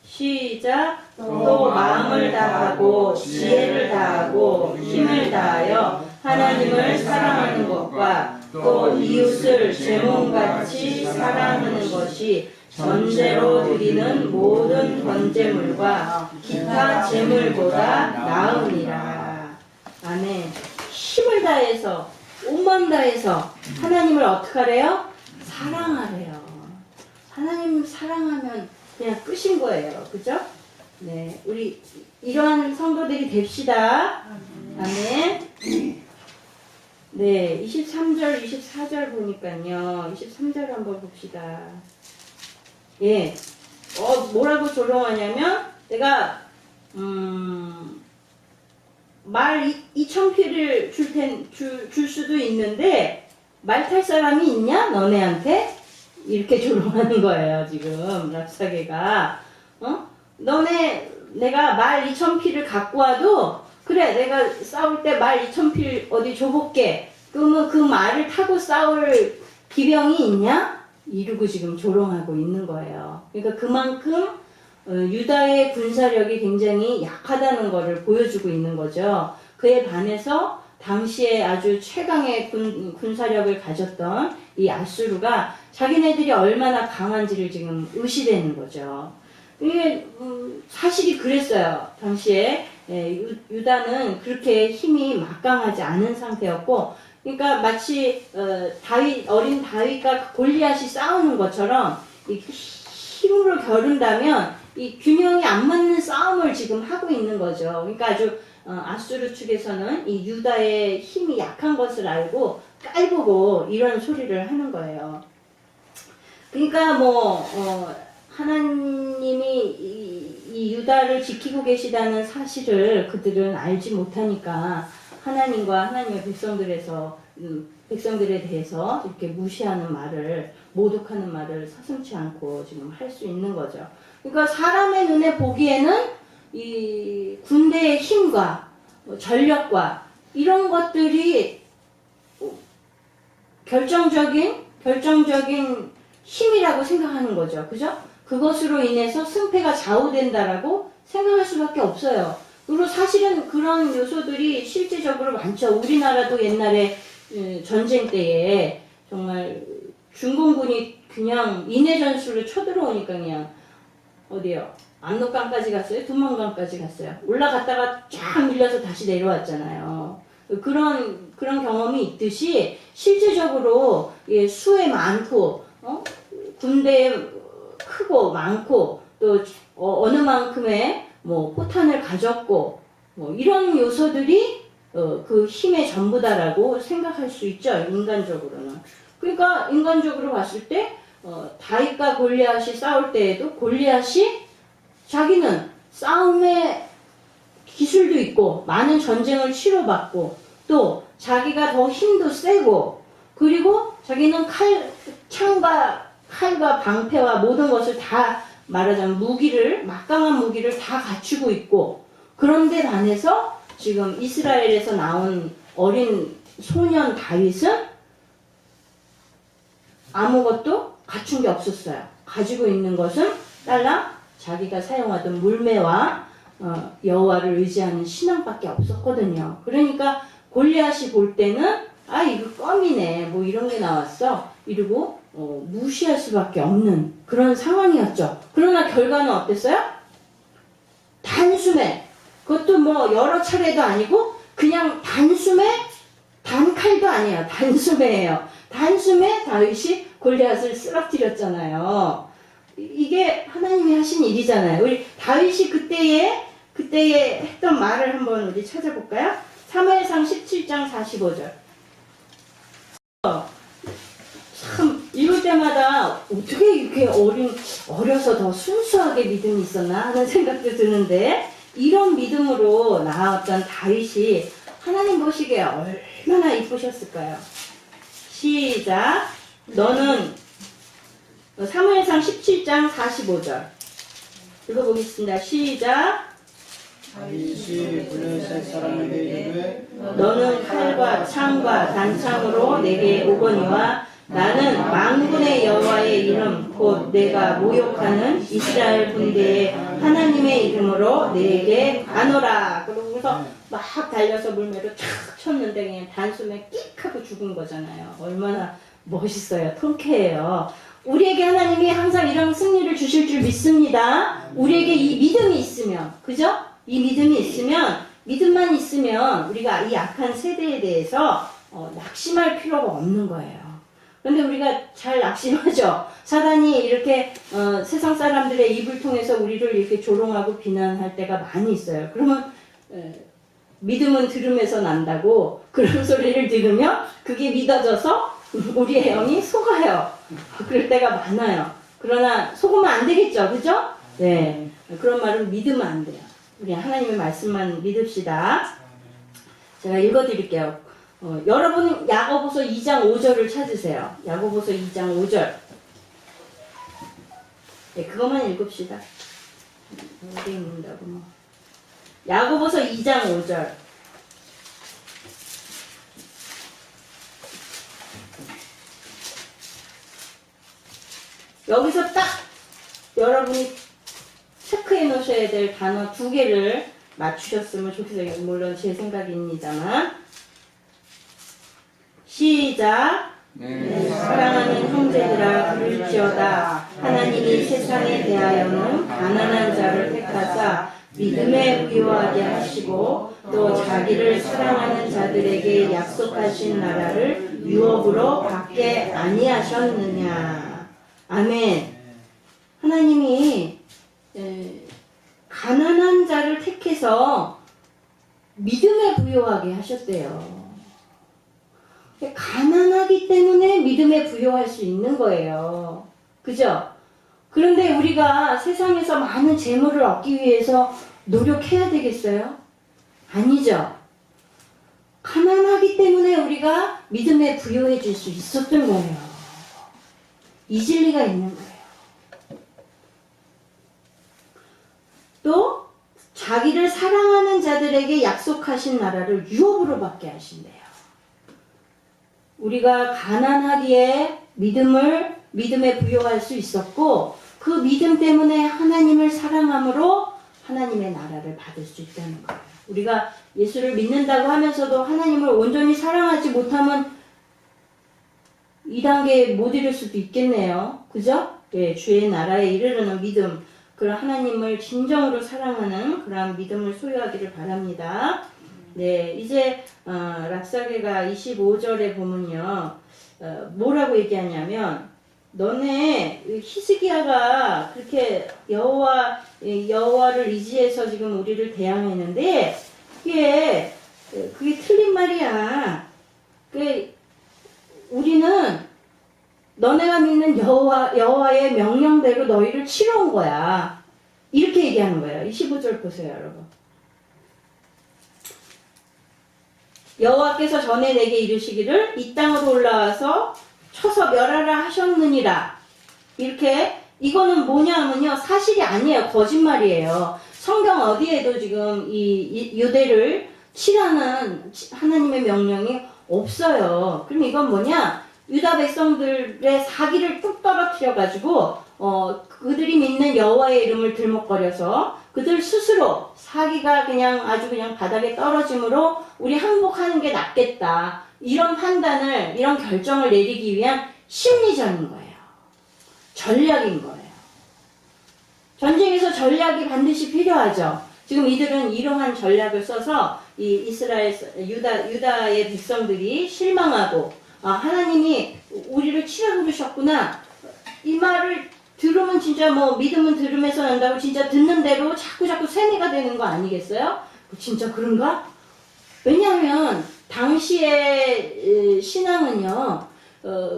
[SPEAKER 1] 시작. 또 마음을 다하고 지혜를 다하고 힘을 다하여 하나님을 사랑하는 것과 또 이웃을 제 몸같이 사랑하는 것이 전제로 드리는 모든 번제물과 기타 제물보다 나으니라. 아멘. 힘을 다해서 온 마음 다해서 하나님을 어떻게 하래요? 사랑하래요. 하나님 사랑하면 그냥 끝인 거예요. 그죠? 네, 우리 이러한 성도들이 됩시다. 아멘. 네, 23절, 24절 보니까요. 23절 한번 봅시다. 예. 뭐라고 조롱하냐면, 내가, 말 2,000피를 줄 수도 있는데, 말 탈 사람이 있냐? 너네한테? 이렇게 조롱하는 거예요, 지금, 랍사게가. 내가 말 2,000피를 갖고 와도, 그래, 내가 싸울 때 말 2,000필 어디 줘볼게. 그러면 그 말을 타고 싸울 기병이 있냐? 이러고 지금 조롱하고 있는 거예요. 그러니까 그만큼 유다의 군사력이 굉장히 약하다는 것을 보여주고 있는 거죠. 그에 반해서 당시에 아주 최강의 군사력을 가졌던 이 아수르가 자기네들이 얼마나 강한지를 지금 의시되는 거죠. 이게 사실이 그랬어요. 당시에 유다는 그렇게 힘이 막강하지 않은 상태였고, 그러니까 마치 어린 다윗과 골리앗이 싸우는 것처럼 힘으로 겨룬다면 이 균형이 안 맞는 싸움을 지금 하고 있는 거죠. 그러니까 아주 아수르 측에서는 이 유다의 힘이 약한 것을 알고 깔보고 이런 소리를 하는 거예요. 그러니까 하나님이 이 유다를 지키고 계시다는 사실을 그들은 알지 못하니까 하나님과 하나님의 백성들에 대해서 이렇게 무시하는 말을, 모독하는 말을 서슴지 않고 지금 할 수 있는 거죠. 그러니까 사람의 눈에 보기에는 이 군대의 힘과 전력과 이런 것들이 결정적인 힘이라고 생각하는 거죠. 그죠? 그것으로 인해서 승패가 좌우된다라고 생각할 수밖에 없어요. 그리고 사실은 그런 요소들이 실제적으로 많죠. 우리나라도 옛날에 전쟁 때에 정말 중공군이 그냥 인해 전술로 쳐들어오니까 그냥 어디요? 압록강까지 갔어요? 두만강까지 갔어요. 올라갔다가 쫙 밀려서 다시 내려왔잖아요. 그런 경험이 있듯이 실제적으로 수에 많고 군대에 크고 많고 또 어느 만큼의 포탄을 가졌고 이런 요소들이 그 힘의 전부다라고 생각할 수 있죠. 인간적으로는. 그러니까 인간적으로 봤을 때 다윗과 골리앗이 싸울 때에도 골리앗이 자기는 싸움의 기술도 있고 많은 전쟁을 치러봤고 또 자기가 더 힘도 세고 그리고 자기는 칼과 방패와 모든 것을 다 말하자면 막강한 무기를 다 갖추고 있고, 그런데 반해서 지금 이스라엘에서 나온 어린 소년 다윗은 아무것도 갖춘 게 없었어요. 가지고 있는 것은 딸랑 자기가 사용하던 물매와 여호와를 의지하는 신앙밖에 없었거든요. 그러니까 골리앗이 볼 때는 이거 껌이네 이런 게 나왔어 이러고 무시할 수밖에 없는 그런 상황이었죠. 그러나 결과는 어땠어요? 단숨에, 그것도 여러 차례도 아니고 그냥 단칼도 아니에요. 단숨에예요. 단숨에 다윗이 골리앗을 쓰러뜨렸잖아요. 이게 하나님이 하신 일이잖아요. 우리 다윗이 그때에 했던 말을 한번 우리 찾아볼까요? 사무엘상 17장 45절. 참 이럴 때마다 어떻게 이렇게 어려서 더 순수하게 믿음이 있었나 하는 생각도 드는데, 이런 믿음으로 나왔던 다윗이 하나님 보시기에 얼마나 이쁘셨을까요? 시작. 너는 사무엘상 17장 45절 읽어보겠습니다. 시작.
[SPEAKER 2] 다윗이 블레셋 사람에게 이르되
[SPEAKER 1] 너는 칼과 창과 단창으로 내게 오거니와 나는 만군의 여호와의 이름 곧 내가 모욕하는 이스라엘 군대의 하나님의 이름으로 내게 가노라. 그러고서 막 달려서 물매로 탁 쳤는데 그냥 단숨에 끽 하고 죽은 거잖아요. 얼마나 멋있어요. 통쾌해요. 우리에게 하나님이 항상 이런 승리를 주실 줄 믿습니다. 우리에게 이 믿음이 있으면, 그죠? 이 믿음이 있으면, 믿음만 있으면 우리가 이 악한 세대에 대해서 낙심할 필요가 없는 거예요. 그런데 우리가 잘 낙심하죠. 사단이 이렇게 세상 사람들의 입을 통해서 우리를 이렇게 조롱하고 비난할 때가 많이 있어요. 그러면 믿음은 들음에서 난다고 그런 소리를 들으면 그게 믿어져서 우리의 영이 속아요. 그럴 때가 많아요. 그러나 속으면 안 되겠죠, 그죠? 네, 그런 말은 믿으면 안 돼요. 우리 하나님의 말씀만 믿읍시다. 제가 읽어드릴게요. 여러분 야고보서 2장 5절을 찾으세요. 야고보서 2장 5절. 네, 그것만 읽읍시다. 어디 읽는다고 뭐. 야고보서 2장 5절. 여기서 딱 여러분이 체크해 놓으셔야 될 단어 2개를 맞추셨으면 좋겠어요. 물론 제 생각입니다만. 시작.
[SPEAKER 2] 네.
[SPEAKER 1] 사랑하는 형제들아 들을지어다. 하나님이 세상에 대하여는 가난한 자를 택하사 믿음에 부요하게 하시고 또 자기를 사랑하는 자들에게 약속하신 나라를 유업으로 받게 아니하셨느냐. 아멘. 하나님이 가난한 자를 택해서 믿음에 부요하게 하셨대요. 가난하기 때문에 믿음에 부요할 수 있는 거예요. 그죠? 그런데 우리가 세상에서 많은 재물을 얻기 위해서 노력해야 되겠어요? 아니죠. 가난하기 때문에 우리가 믿음에 부요해질 수 있었던 거예요. 이 진리가 있는 거예요. 또 자기를 사랑하는 자들에게 약속하신 나라를 유업으로 받게 하신대요. 우리가 가난하기에 믿음에 부요할 수 있었고 그 믿음 때문에 하나님을 사랑함으로 하나님의 나라를 받을 수 있다는 거예요. 우리가 예수를 믿는다고 하면서도 하나님을 온전히 사랑하지 못하면 2단계에 못 이룰 수도 있겠네요. 그죠? 예, 주의 나라에 이르르는 믿음, 그런 하나님을 진정으로 사랑하는 그런 믿음을 소유하기를 바랍니다. 네, 이제 랍사게가 25절에 보면요, 뭐라고 얘기하냐면 너네 히스기야가 그렇게 여호와를 의지해서 지금 우리를 대항했는데 그게 틀린 말이야. 우리는 너네가 믿는 여호와의 명령대로 너희를 치러 온 거야. 이렇게 얘기하는 거예요. 25절 보세요, 여러분. 여호와께서 전에 내게 이르시기를 이 땅으로 올라와서 쳐서 멸하라 하셨느니라. 이렇게 이거는 뭐냐면요, 사실이 아니에요. 거짓말이에요. 성경 어디에도 지금 이 유대를 치라는 하나님의 명령이 없어요. 그럼 이건 뭐냐? 유다 백성들의 사기를 뚝 떨어뜨려가지고 그들이 믿는 여호와의 이름을 들먹거려서 그들 스스로 사기가 아주 그냥 바닥에 떨어짐으로 우리 항복하는 게 낫겠다. 이런 판단을, 이런 결정을 내리기 위한 심리전인 거예요. 전략인 거예요. 전쟁에서 전략이 반드시 필요하죠. 지금 이들은 이러한 전략을 써서 이 이스라엘, 유다의 백성들이 실망하고, 하나님이 우리를 치라 그러셨구나. 이 말을 들으면 진짜 믿음은 들음에서 난다고 진짜 듣는 대로 자꾸 세뇌가 되는 거 아니겠어요? 진짜 그런가? 왜냐하면 당시의 신앙은요,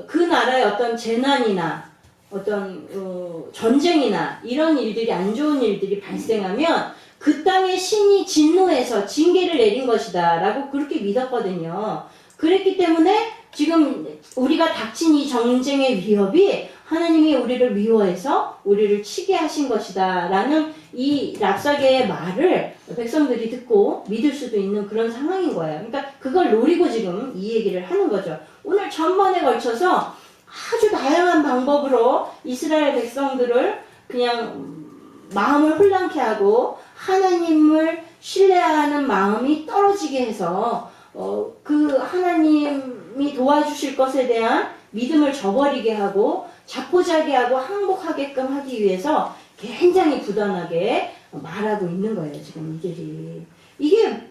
[SPEAKER 1] 그 나라의 어떤 재난이나 어떤 전쟁이나 이런 일들이, 안 좋은 일들이 발생하면 그 땅의 신이 진노해서 징계를 내린 것이다 라고 그렇게 믿었거든요. 그랬기 때문에 지금 우리가 닥친 이 전쟁의 위협이 하나님이 우리를 미워해서 우리를 치게 하신 것이다 라는 이 랍사게의 말을 백성들이 듣고 믿을 수도 있는 그런 상황인 거예요. 그러니까 그걸 노리고 지금 이 얘기를 하는 거죠. 오늘 전번에 걸쳐서 아주 다양한 방법으로 이스라엘 백성들을 그냥 마음을 혼란케 하고 하나님을 신뢰하는 마음이 떨어지게 해서 그 하나님이 도와주실 것에 대한 믿음을 저버리게 하고 자포자기하고 항복하게끔 하기 위해서 굉장히 부단하게 말하고 있는 거예요. 지금 이들이. 이게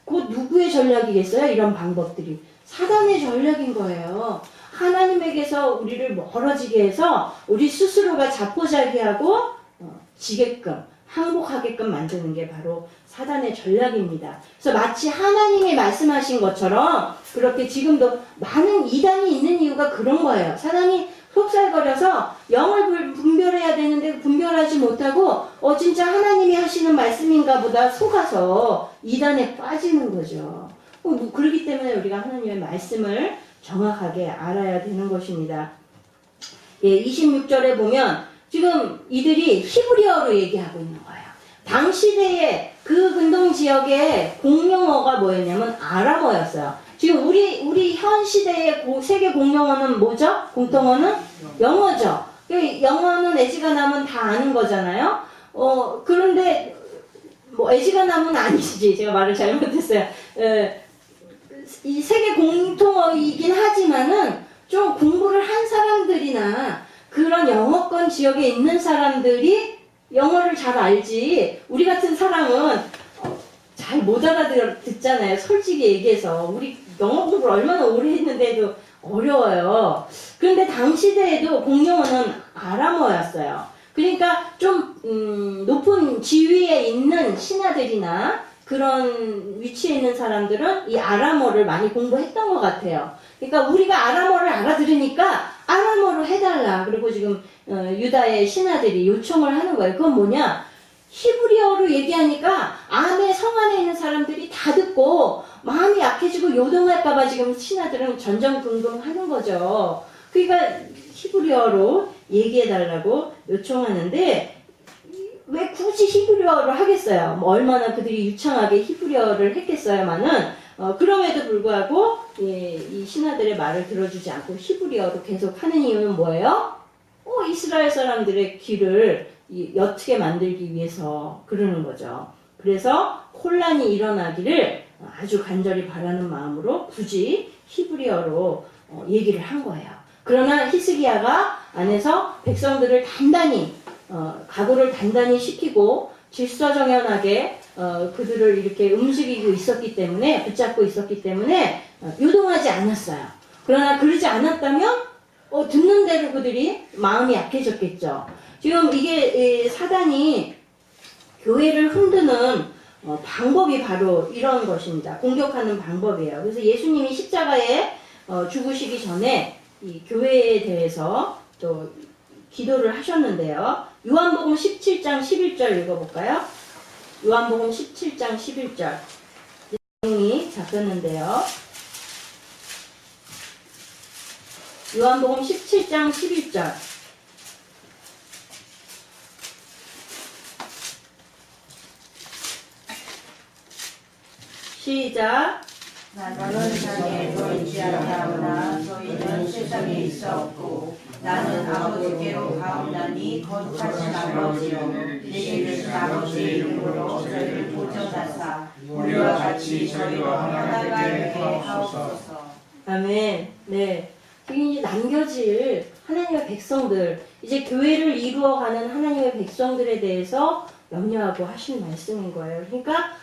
[SPEAKER 1] 곧 누구의 전략이겠어요? 이런 방법들이. 사단의 전략인 거예요. 하나님에게서 우리를 멀어지게 해서 우리 스스로가 자포자기하고 지게끔 항복하게끔 만드는 게 바로 사단의 전략입니다. 그래서 마치 하나님이 말씀하신 것처럼 그렇게 지금도 많은 이단이 있는 이유가 그런 거예요. 사단이 속살거려서 영을 분별해야 되는데 분별하지 못하고 진짜 하나님이 하시는 말씀인가 보다 속아서 이단에 빠지는 거죠. 그렇기 때문에 우리가 하나님의 말씀을 정확하게 알아야 되는 것입니다. 예, 26절에 보면 지금 이들이 히브리어로 얘기하고 있는 거예요. 당시대에 그 근동 지역의 공용어가 뭐였냐면 아람어였어요. 지금 우리 현 시대의 세계 공용어는 뭐죠? 공통어는 영어죠. 영어는 애지가 나면 다 아는 거잖아요. 그런데 뭐 애지가 나면 아니지. 제가 말을 잘못했어요. 이 세계 공통어이긴 하지만은 좀 공부를 한 사람들이나 그런 영어권 지역에 있는 사람들이 영어를 잘 알지 우리 같은 사람은 잘 못 알아듣잖아요. 솔직히 얘기해서 우리 영어 공부를 얼마나 오래 했는데도 어려워요. 그런데 당시대에도 공용어는 아람어였어요. 그러니까 좀 높은 지위에 있는 신하들이나 그런 위치에 있는 사람들은 이 아람어를 많이 공부했던 것 같아요. 그러니까 우리가 아람어를 알아들으니까 아람어로 해달라. 그리고 지금 유다의 신하들이 요청을 하는 거예요. 그건 뭐냐? 히브리어로 얘기하니까 성 안에 있는 사람들이 다 듣고 마음이 약해지고 요동할까봐 지금 신하들은 전전긍긍하는 거죠. 그러니까 히브리어로 얘기해달라고 요청하는데 왜 굳이 히브리어로 하겠어요? 뭐 얼마나 그들이 유창하게 히브리어를 했겠어야만은 그럼에도 불구하고 이 신하들의 말을 들어주지 않고 히브리어로 계속 하는 이유는 뭐예요? 이스라엘 사람들의 귀를 옅게 만들기 위해서 그러는 거죠. 그래서 혼란이 일어나기를 아주 간절히 바라는 마음으로 굳이 히브리어로 얘기를 한 거예요. 그러나 히스기야가 안에서 백성들을 단단히 각오를 단단히 시키고 질서정연하게 그들을 이렇게 움직이고 있었기 때문에 붙잡고 있었기 때문에 요동하지 않았어요. 그러나 그러지 않았다면 듣는 대로 그들이 마음이 약해졌겠죠. 지금 이게 사단이 교회를 흔드는 방법이 바로 이런 것입니다. 공격하는 방법이에요. 그래서 예수님이 십자가에 죽으시기 전에 이 교회에 대해서 또 기도를 하셨는데요. 요한복음 17장 11절 읽어볼까요? 요한복음 17장 11절 내용이 잡혔는데요. 요한복음 17장 11절 시작.
[SPEAKER 3] 나는 세상에서 있지 않나오나 너희는 세상에 있었고 나는 아버지께로 가옵나니 거룩하신 아버지여 내게 주신 아버지의 이름으로 저희를 보존하사 우리와 같이 저희와 하나 되게 하옵소서.
[SPEAKER 1] 아멘. 네. 지금 이제 남겨질 하나님의 백성들, 이제 교회를 이루어가는 하나님의 백성들에 대해서 염려하고 하신 말씀인 거예요. 그러니까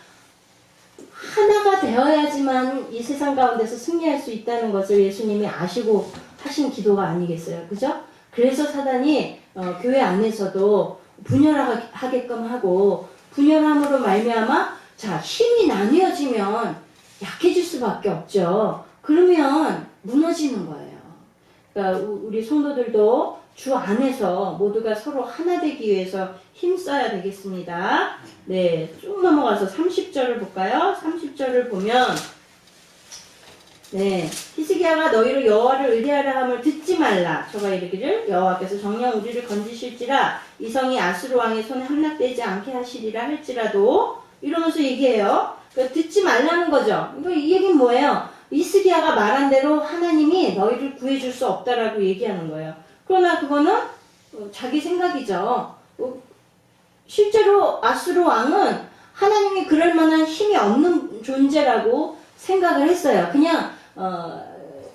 [SPEAKER 1] 하나가 되어야지만 이 세상 가운데서 승리할 수 있다는 것을 예수님이 아시고 하신 기도가 아니겠어요. 그죠? 그래서 사단이 교회 안에서도 분열하게끔 하고 분열함으로 말미암아 힘이 나뉘어지면 약해질 수밖에 없죠. 그러면 무너지는 거예요. 그러니까 우리 성도들도 주 안에서 모두가 서로 하나 되기 위해서 힘써야 되겠습니다. 네, 쭉 넘어가서 30절을 볼까요? 30절을 보면 네, 히스기야가 너희로 여호와를 의뢰하라 함을 듣지 말라. 저가 이르기를 여호와께서 정녕 우리를 건지실지라 이 성이 아수르 왕의 손에 함락되지 않게 하시리라 할지라도 이러면서 얘기해요. 그러니까 듣지 말라는 거죠. 그러니까 이 얘기는 뭐예요? 히스기야가 말한 대로 하나님이 너희를 구해줄 수 없다라고 얘기하는 거예요. 그러나 그거는 자기 생각이죠. 실제로 아수르 왕은 하나님이 그럴 만한 힘이 없는 존재라고 생각을 했어요. 그냥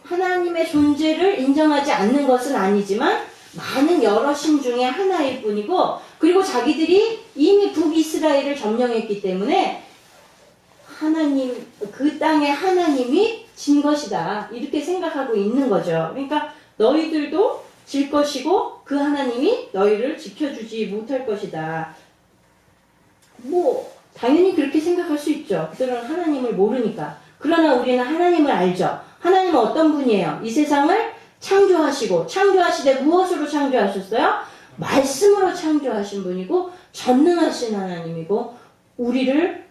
[SPEAKER 1] 하나님의 존재를 인정하지 않는 것은 아니지만 많은 여러 신 중에 하나일 뿐이고, 그리고 자기들이 이미 북이스라엘을 점령했기 때문에 하나님, 그 땅에 하나님이 진 것이다 이렇게 생각하고 있는 거죠. 그러니까 너희들도 질 것이고 그 하나님이 너희를 지켜주지 못할 것이다. 뭐 당연히 그렇게 생각할 수 있죠. 그들은 하나님을 모르니까. 그러나 우리는 하나님을 알죠. 하나님은 어떤 분이에요? 이 세상을 창조하시고, 창조하시되 무엇으로 창조하셨어요? 말씀으로 창조하신 분이고 전능하신 하나님이고, 우리를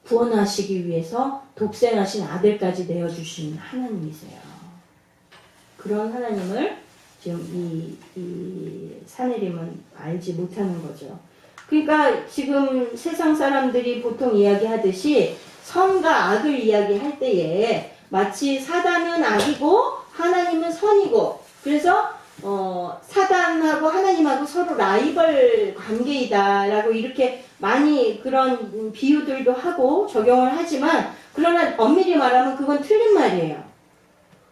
[SPEAKER 1] 구원하시기 위해서 독생하신 아들까지 내어주신 하나님이세요. 그런 하나님을 지금 이 사내림은 알지 못하는 거죠. 그러니까 지금 세상 사람들이 보통 이야기하듯이 선과 악을 이야기할 때에 마치 사단은 악이고 하나님은 선이고, 그래서 사단하고 하나님하고 서로 라이벌 관계이다라고 이렇게 많이 그런 비유들도 하고 적용을 하지만, 그러나 엄밀히 말하면 그건 틀린 말이에요.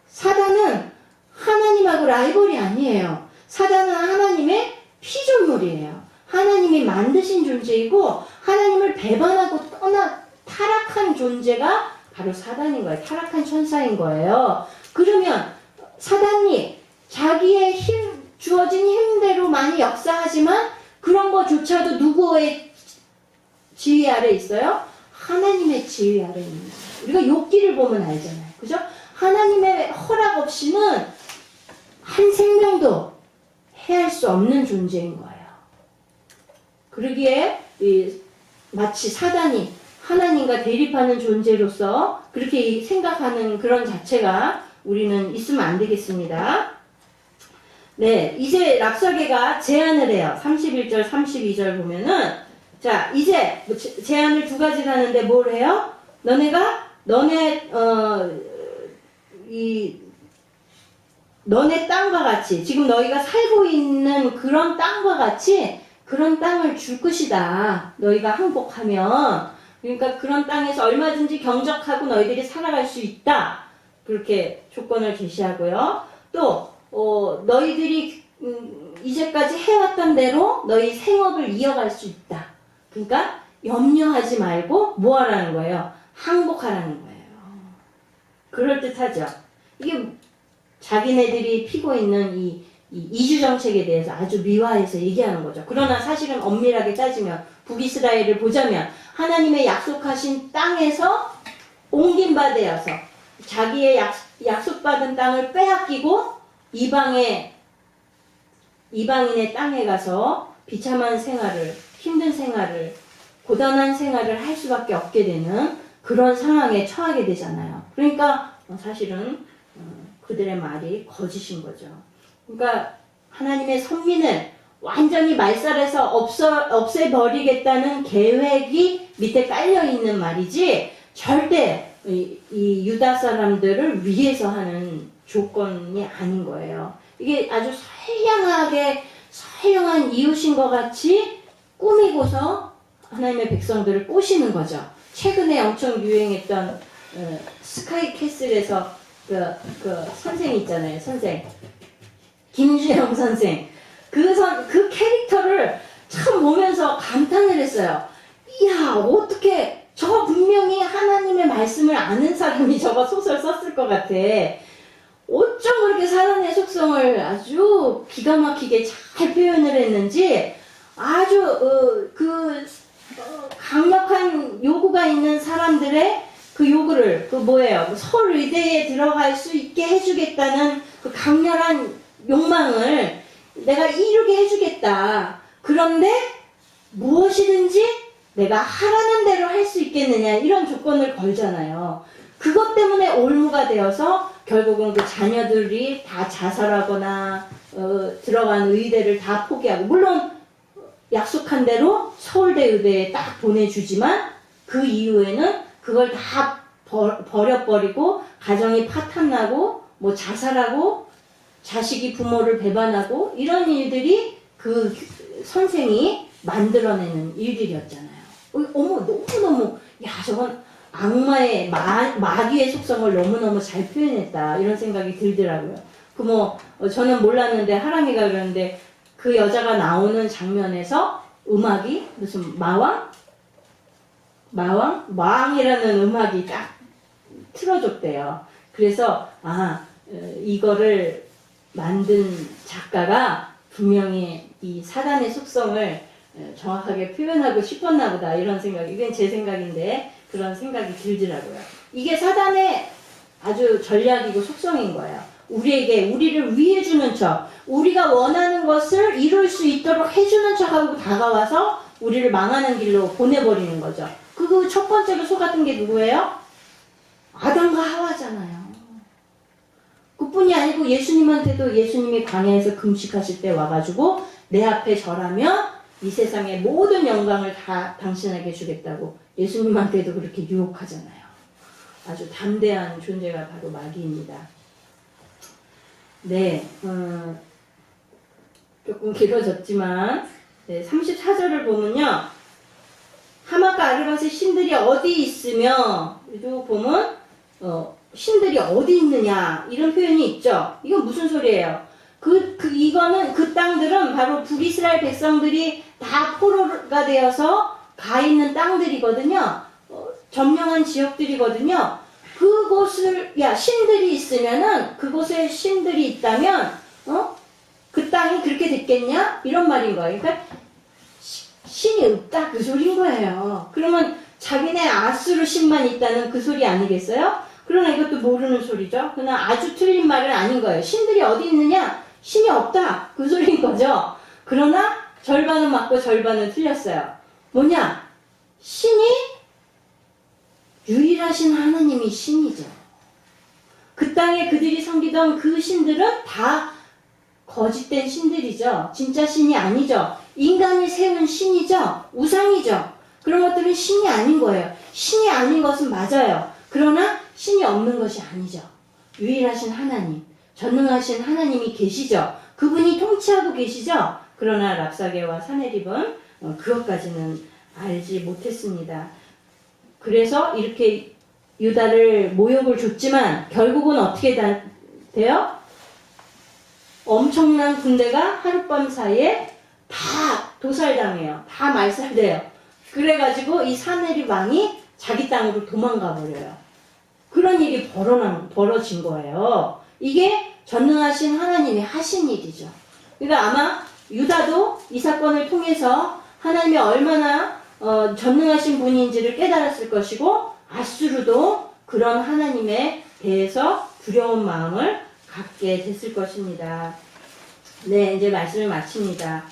[SPEAKER 1] 사단은 하나님하고 라이벌이 아니에요. 사단은 하나님의 피조물이에요. 하나님이 만드신 존재이고 하나님을 배반하고 떠나 타락한 존재가 바로 사단인 거예요. 타락한 천사인 거예요. 그러면 사단이 자기의 주어진 힘대로 많이 역사하지만 그런 것조차도 누구의 지휘 아래 있어요? 하나님의 지휘 아래 있는 거예요. 우리가 욥기를 보면 알잖아요. 그죠? 하나님의 허락 없이는 한 생명도 해할 수 없는 존재인 거예요. 그러기에 마치 사단이 하나님과 대립하는 존재로서 그렇게 생각하는 그런 자체가 우리는 있으면 안 되겠습니다. 네, 이제 락설계가 제안을 해요. 31절, 32절 보면은, 자, 이제 제안을 두 가지를 하는데 뭘 해요? 너네 땅과 같이, 지금 너희가 살고 있는 그런 땅과 같이 그런 땅을 줄 것이다. 너희가 항복하면. 그러니까 그런 땅에서 얼마든지 경적하고 너희들이 살아갈 수 있다. 그렇게 조건을 제시하고요. 또 너희들이 이제까지 해왔던 대로 너희 생업을 이어갈 수 있다. 그러니까 염려하지 말고 뭐 하라는 거예요? 항복하라는 거예요. 그럴듯하죠. 이게 자기네들이 피고 있는 이 이주 정책에 대해서 아주 미화해서 얘기하는 거죠. 그러나 사실은 엄밀하게 따지면 북이스라엘을 보자면 하나님의 약속하신 땅에서 옮긴 바 되어서 자기의 약속받은 땅을 빼앗기고 이방인의 땅에 가서 비참한 생활을, 힘든 생활을, 고단한 생활을 할 수밖에 없게 되는 그런 상황에 처하게 되잖아요. 그러니까 사실은 그들의 말이 거짓인 거죠. 그러니까 하나님의 선민을 완전히 말살해서 없애버리겠다는 계획이 밑에 깔려있는 말이지 절대 이 유다 사람들을 위해서 하는 조건이 아닌 거예요. 이게 아주 선량한 이웃인 것 같이 꾸미고서 하나님의 백성들을 꼬시는 거죠. 최근에 엄청 유행했던 스카이 캐슬에서 그 선생 있잖아요. 선생 김주영 선생 그 캐릭터를 참 보면서 감탄을 했어요. 이야, 어떻게 저 분명히 하나님의 말씀을 아는 사람이 저거 소설 썼을 것 같아. 어쩜 그렇게 사단의 속성을 아주 기가 막히게 잘 표현을 했는지 아주 강력한 요구가 있는 사람들의 그 요구를 뭐예요? 서울의대에 들어갈 수 있게 해주겠다는 그 강렬한 욕망을 내가 이루게 해주겠다. 그런데 무엇이든지 내가 하라는 대로 할 수 있겠느냐 이런 조건을 걸잖아요. 그것 때문에 올무가 되어서 결국은 그 자녀들이 다 자살하거나 들어간 의대를 다 포기하고, 물론 약속한 대로 서울대 의대에 딱 보내주지만 그 이후에는 그걸 다 버려버리고 가정이 파탄나고 뭐 자살하고 자식이 부모를 배반하고 이런 일들이 그 선생이 만들어내는 일들이었잖아요. 어머, 너무너무, 야, 저건 악마의, 마귀의 속성을 너무너무 잘 표현했다. 이런 생각이 들더라고요. 저는 몰랐는데, 하랑이가 그러는데, 그 여자가 나오는 장면에서 음악이 무슨 마왕이라는 음악이 딱 틀어줬대요. 그래서, 이거를 만든 작가가 분명히 이 사단의 속성을 정확하게 표현하고 싶었나 보다, 이런 생각이, 이건 제 생각인데 그런 생각이 들더라고요. 이게 사단의 아주 전략이고 속성인 거예요. 우리를 위해주는 척, 우리가 원하는 것을 이룰 수 있도록 해주는 척하고 다가와서 우리를 망하는 길로 보내버리는 거죠. 그 첫 번째로 속았던 게 누구예요? 아담과 하와잖아요. 그뿐이 아니고 예수님한테도, 예수님이 광야에서 금식하실 때 와가지고 내 앞에 절하면 이 세상의 모든 영광을 다 당신에게 주겠다고 예수님한테도 그렇게 유혹하잖아요. 아주 담대한 존재가 바로 마귀입니다. 네, 조금 길어졌지만 34절을 보면요, 하맛과 아르밧의 신들이 어디 있으며, 또 보면 신들이 어디 있느냐 이런 표현이 있죠. 이건 무슨 소리예요? 이거는 그 땅들은 바로 북이스라엘 백성들이 다 포로가 되어서 가 있는 땅들이거든요. 점령한 지역들이거든요. 그곳을, 신들이 있으면은, 그곳에 신들이 있다면, 그 땅이 그렇게 됐겠냐? 이런 말인 거예요. 그러니까, 신이 없다, 그 소리인 거예요. 그러면 자기네 아수르 신만 있다는 그 소리 아니겠어요? 그러나 이것도 모르는 소리죠. 그러나 아주 틀린 말은 아닌 거예요. 신들이 어디 있느냐? 신이 없다, 그 소리인 거죠. 그러나 절반은 맞고 절반은 틀렸어요. 뭐냐? 신이 유일하신 하나님이 신이죠. 그 땅에 그들이 섬기던 그 신들은 다 거짓된 신들이죠. 진짜 신이 아니죠. 인간이 세운 신이죠. 우상이죠. 그런 것들은 신이 아닌 거예요. 신이 아닌 것은 맞아요. 그러나 신이 없는 것이 아니죠. 유일하신 하나님, 전능하신 하나님이 계시죠. 그분이 통치하고 계시죠. 그러나 랍사게와 사네립은 그것까지는 알지 못했습니다. 그래서 이렇게 유다를 모욕을 줬지만 결국은 어떻게 돼요? 엄청난 군대가 하룻밤 사이에 다 도살당해요. 다 말살돼요. 그래가지고 이 사네립 왕이 자기 땅으로 도망가 버려요. 그런 일이 벌어진 거예요. 이게 전능하신 하나님이 하신 일이죠. 그러니까 아마 유다도 이 사건을 통해서 하나님이 얼마나 전능하신 분인지를 깨달았을 것이고, 아수르도 그런 하나님에 대해서 두려운 마음을 갖게 됐을 것입니다. 네, 이제 말씀을 마칩니다.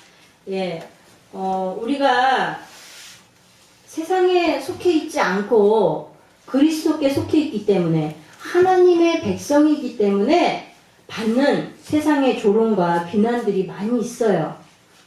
[SPEAKER 1] 우리가 세상에 속해 있지 않고 그리스도께 속해 있기 때문에, 하나님의 백성이기 때문에 받는 세상의 조롱과 비난들이 많이 있어요.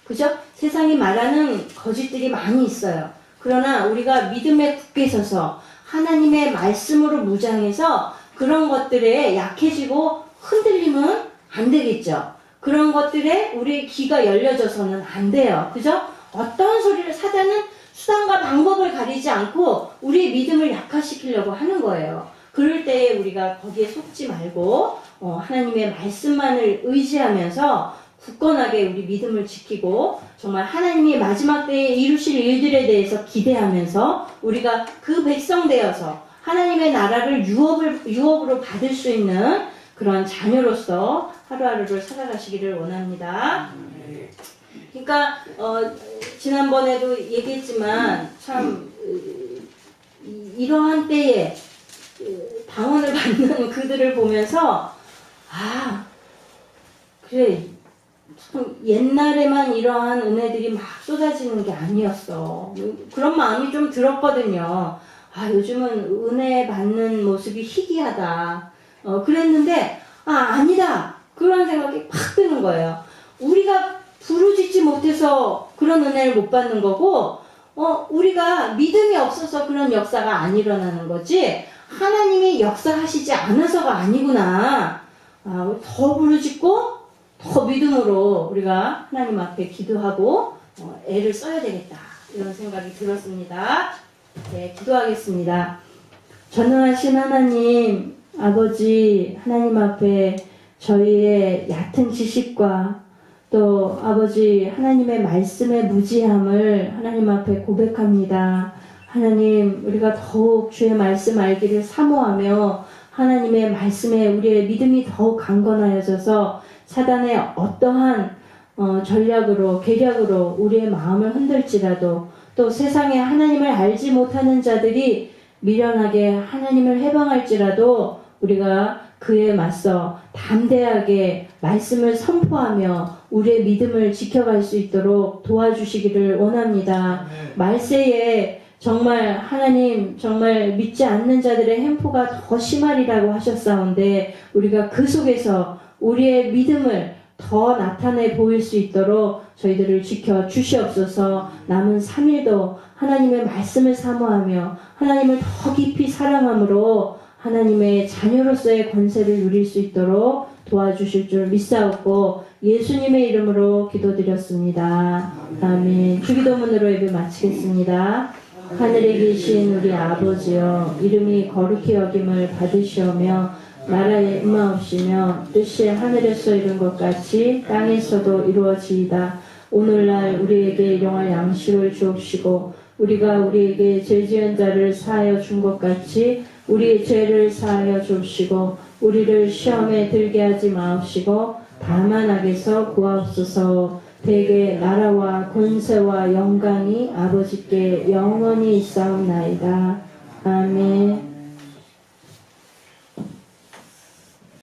[SPEAKER 1] 그죠? 세상이 말하는 거짓들이 많이 있어요. 그러나 우리가 믿음에 굳게 서서 하나님의 말씀으로 무장해서 그런 것들에 약해지고 흔들리면 안 되겠죠. 그런 것들에 우리의 귀가 열려져서는 안 돼요. 그죠? 어떤 소리를, 사단은 수단과 방법을 가리지 않고 우리의 믿음을 약화시키려고 하는 거예요. 그럴 때에 우리가 거기에 속지 말고 하나님의 말씀만을 의지하면서 굳건하게 우리 믿음을 지키고, 정말 하나님이 마지막 때에 이루실 일들에 대해서 기대하면서 우리가 그 백성 되어서 하나님의 나라를 유업으로 받을 수 있는 그런 자녀로서 하루하루를 살아가시기를 원합니다. 그러니까 지난번에도 얘기했지만 참 이러한 때에 방언을 받는 그들을 보면서, 그래, 옛날에만 이러한 은혜들이 막 쏟아지는 게 아니었어. 그런 마음이 좀 들었거든요. 요즘은 은혜 받는 모습이 희귀하다. 그랬는데, 아니다. 그런 생각이 팍 드는 거예요. 우리가 부르짖지 못해서 그런 은혜를 못 받는 거고, 우리가 믿음이 없어서 그런 역사가 안 일어나는 거지, 하나님이 역사하시지 않아서가 아니구나. 더 부르짖고, 더 믿음으로 우리가 하나님 앞에 기도하고, 애를 써야 되겠다. 이런 생각이 들었습니다. 네, 기도하겠습니다. 전능하신 하나님, 아버지, 하나님 앞에 저희의 얕은 지식과 또 아버지 하나님의 말씀의 무지함을 하나님 앞에 고백합니다. 하나님, 우리가 더욱 주의 말씀 알기를 사모하며 하나님의 말씀에 우리의 믿음이 더욱 강건하여져서 사단의 어떠한 전략으로 계략으로 우리의 마음을 흔들지라도 또 세상에 하나님을 알지 못하는 자들이 미련하게 하나님을 해방할지라도 우리가 그에 맞서 담대하게 말씀을 선포하며 우리의 믿음을 지켜갈 수 있도록 도와주시기를 원합니다. 말세에 정말 하나님 정말 믿지 않는 자들의 횡포가 더 심하리라고 하셨사온데 우리가 그 속에서 우리의 믿음을 더 나타내 보일 수 있도록 저희들을 지켜 주시옵소서. 남은 3일도 하나님의 말씀을 사모하며 하나님을 더 깊이 사랑함으로 하나님의 자녀로서의 권세를 누릴 수 있도록 도와주실 줄 믿사옵고 예수님의 이름으로 기도드렸습니다. 아멘. 주기도문으로 예배 마치겠습니다. 하늘에 계신 우리 아버지여, 이름이 거룩히 여김을 받으시오며 나라의 임하옵시며 뜻이 하늘에서 이룬 것 같이 땅에서도 이루어지이다. 오늘날 우리에게 일용할 양식을 주옵시고 우리가 우리에게 죄 지은 자를 사하여 준 것 같이 우리의 죄를 사하여 주옵시고 우리를 시험에 들게 하지 마옵시고 다만 악에서 구하옵소서. 대개 나라와 권세와 영광이 아버지께 영원히 있사옵나이다. 아멘.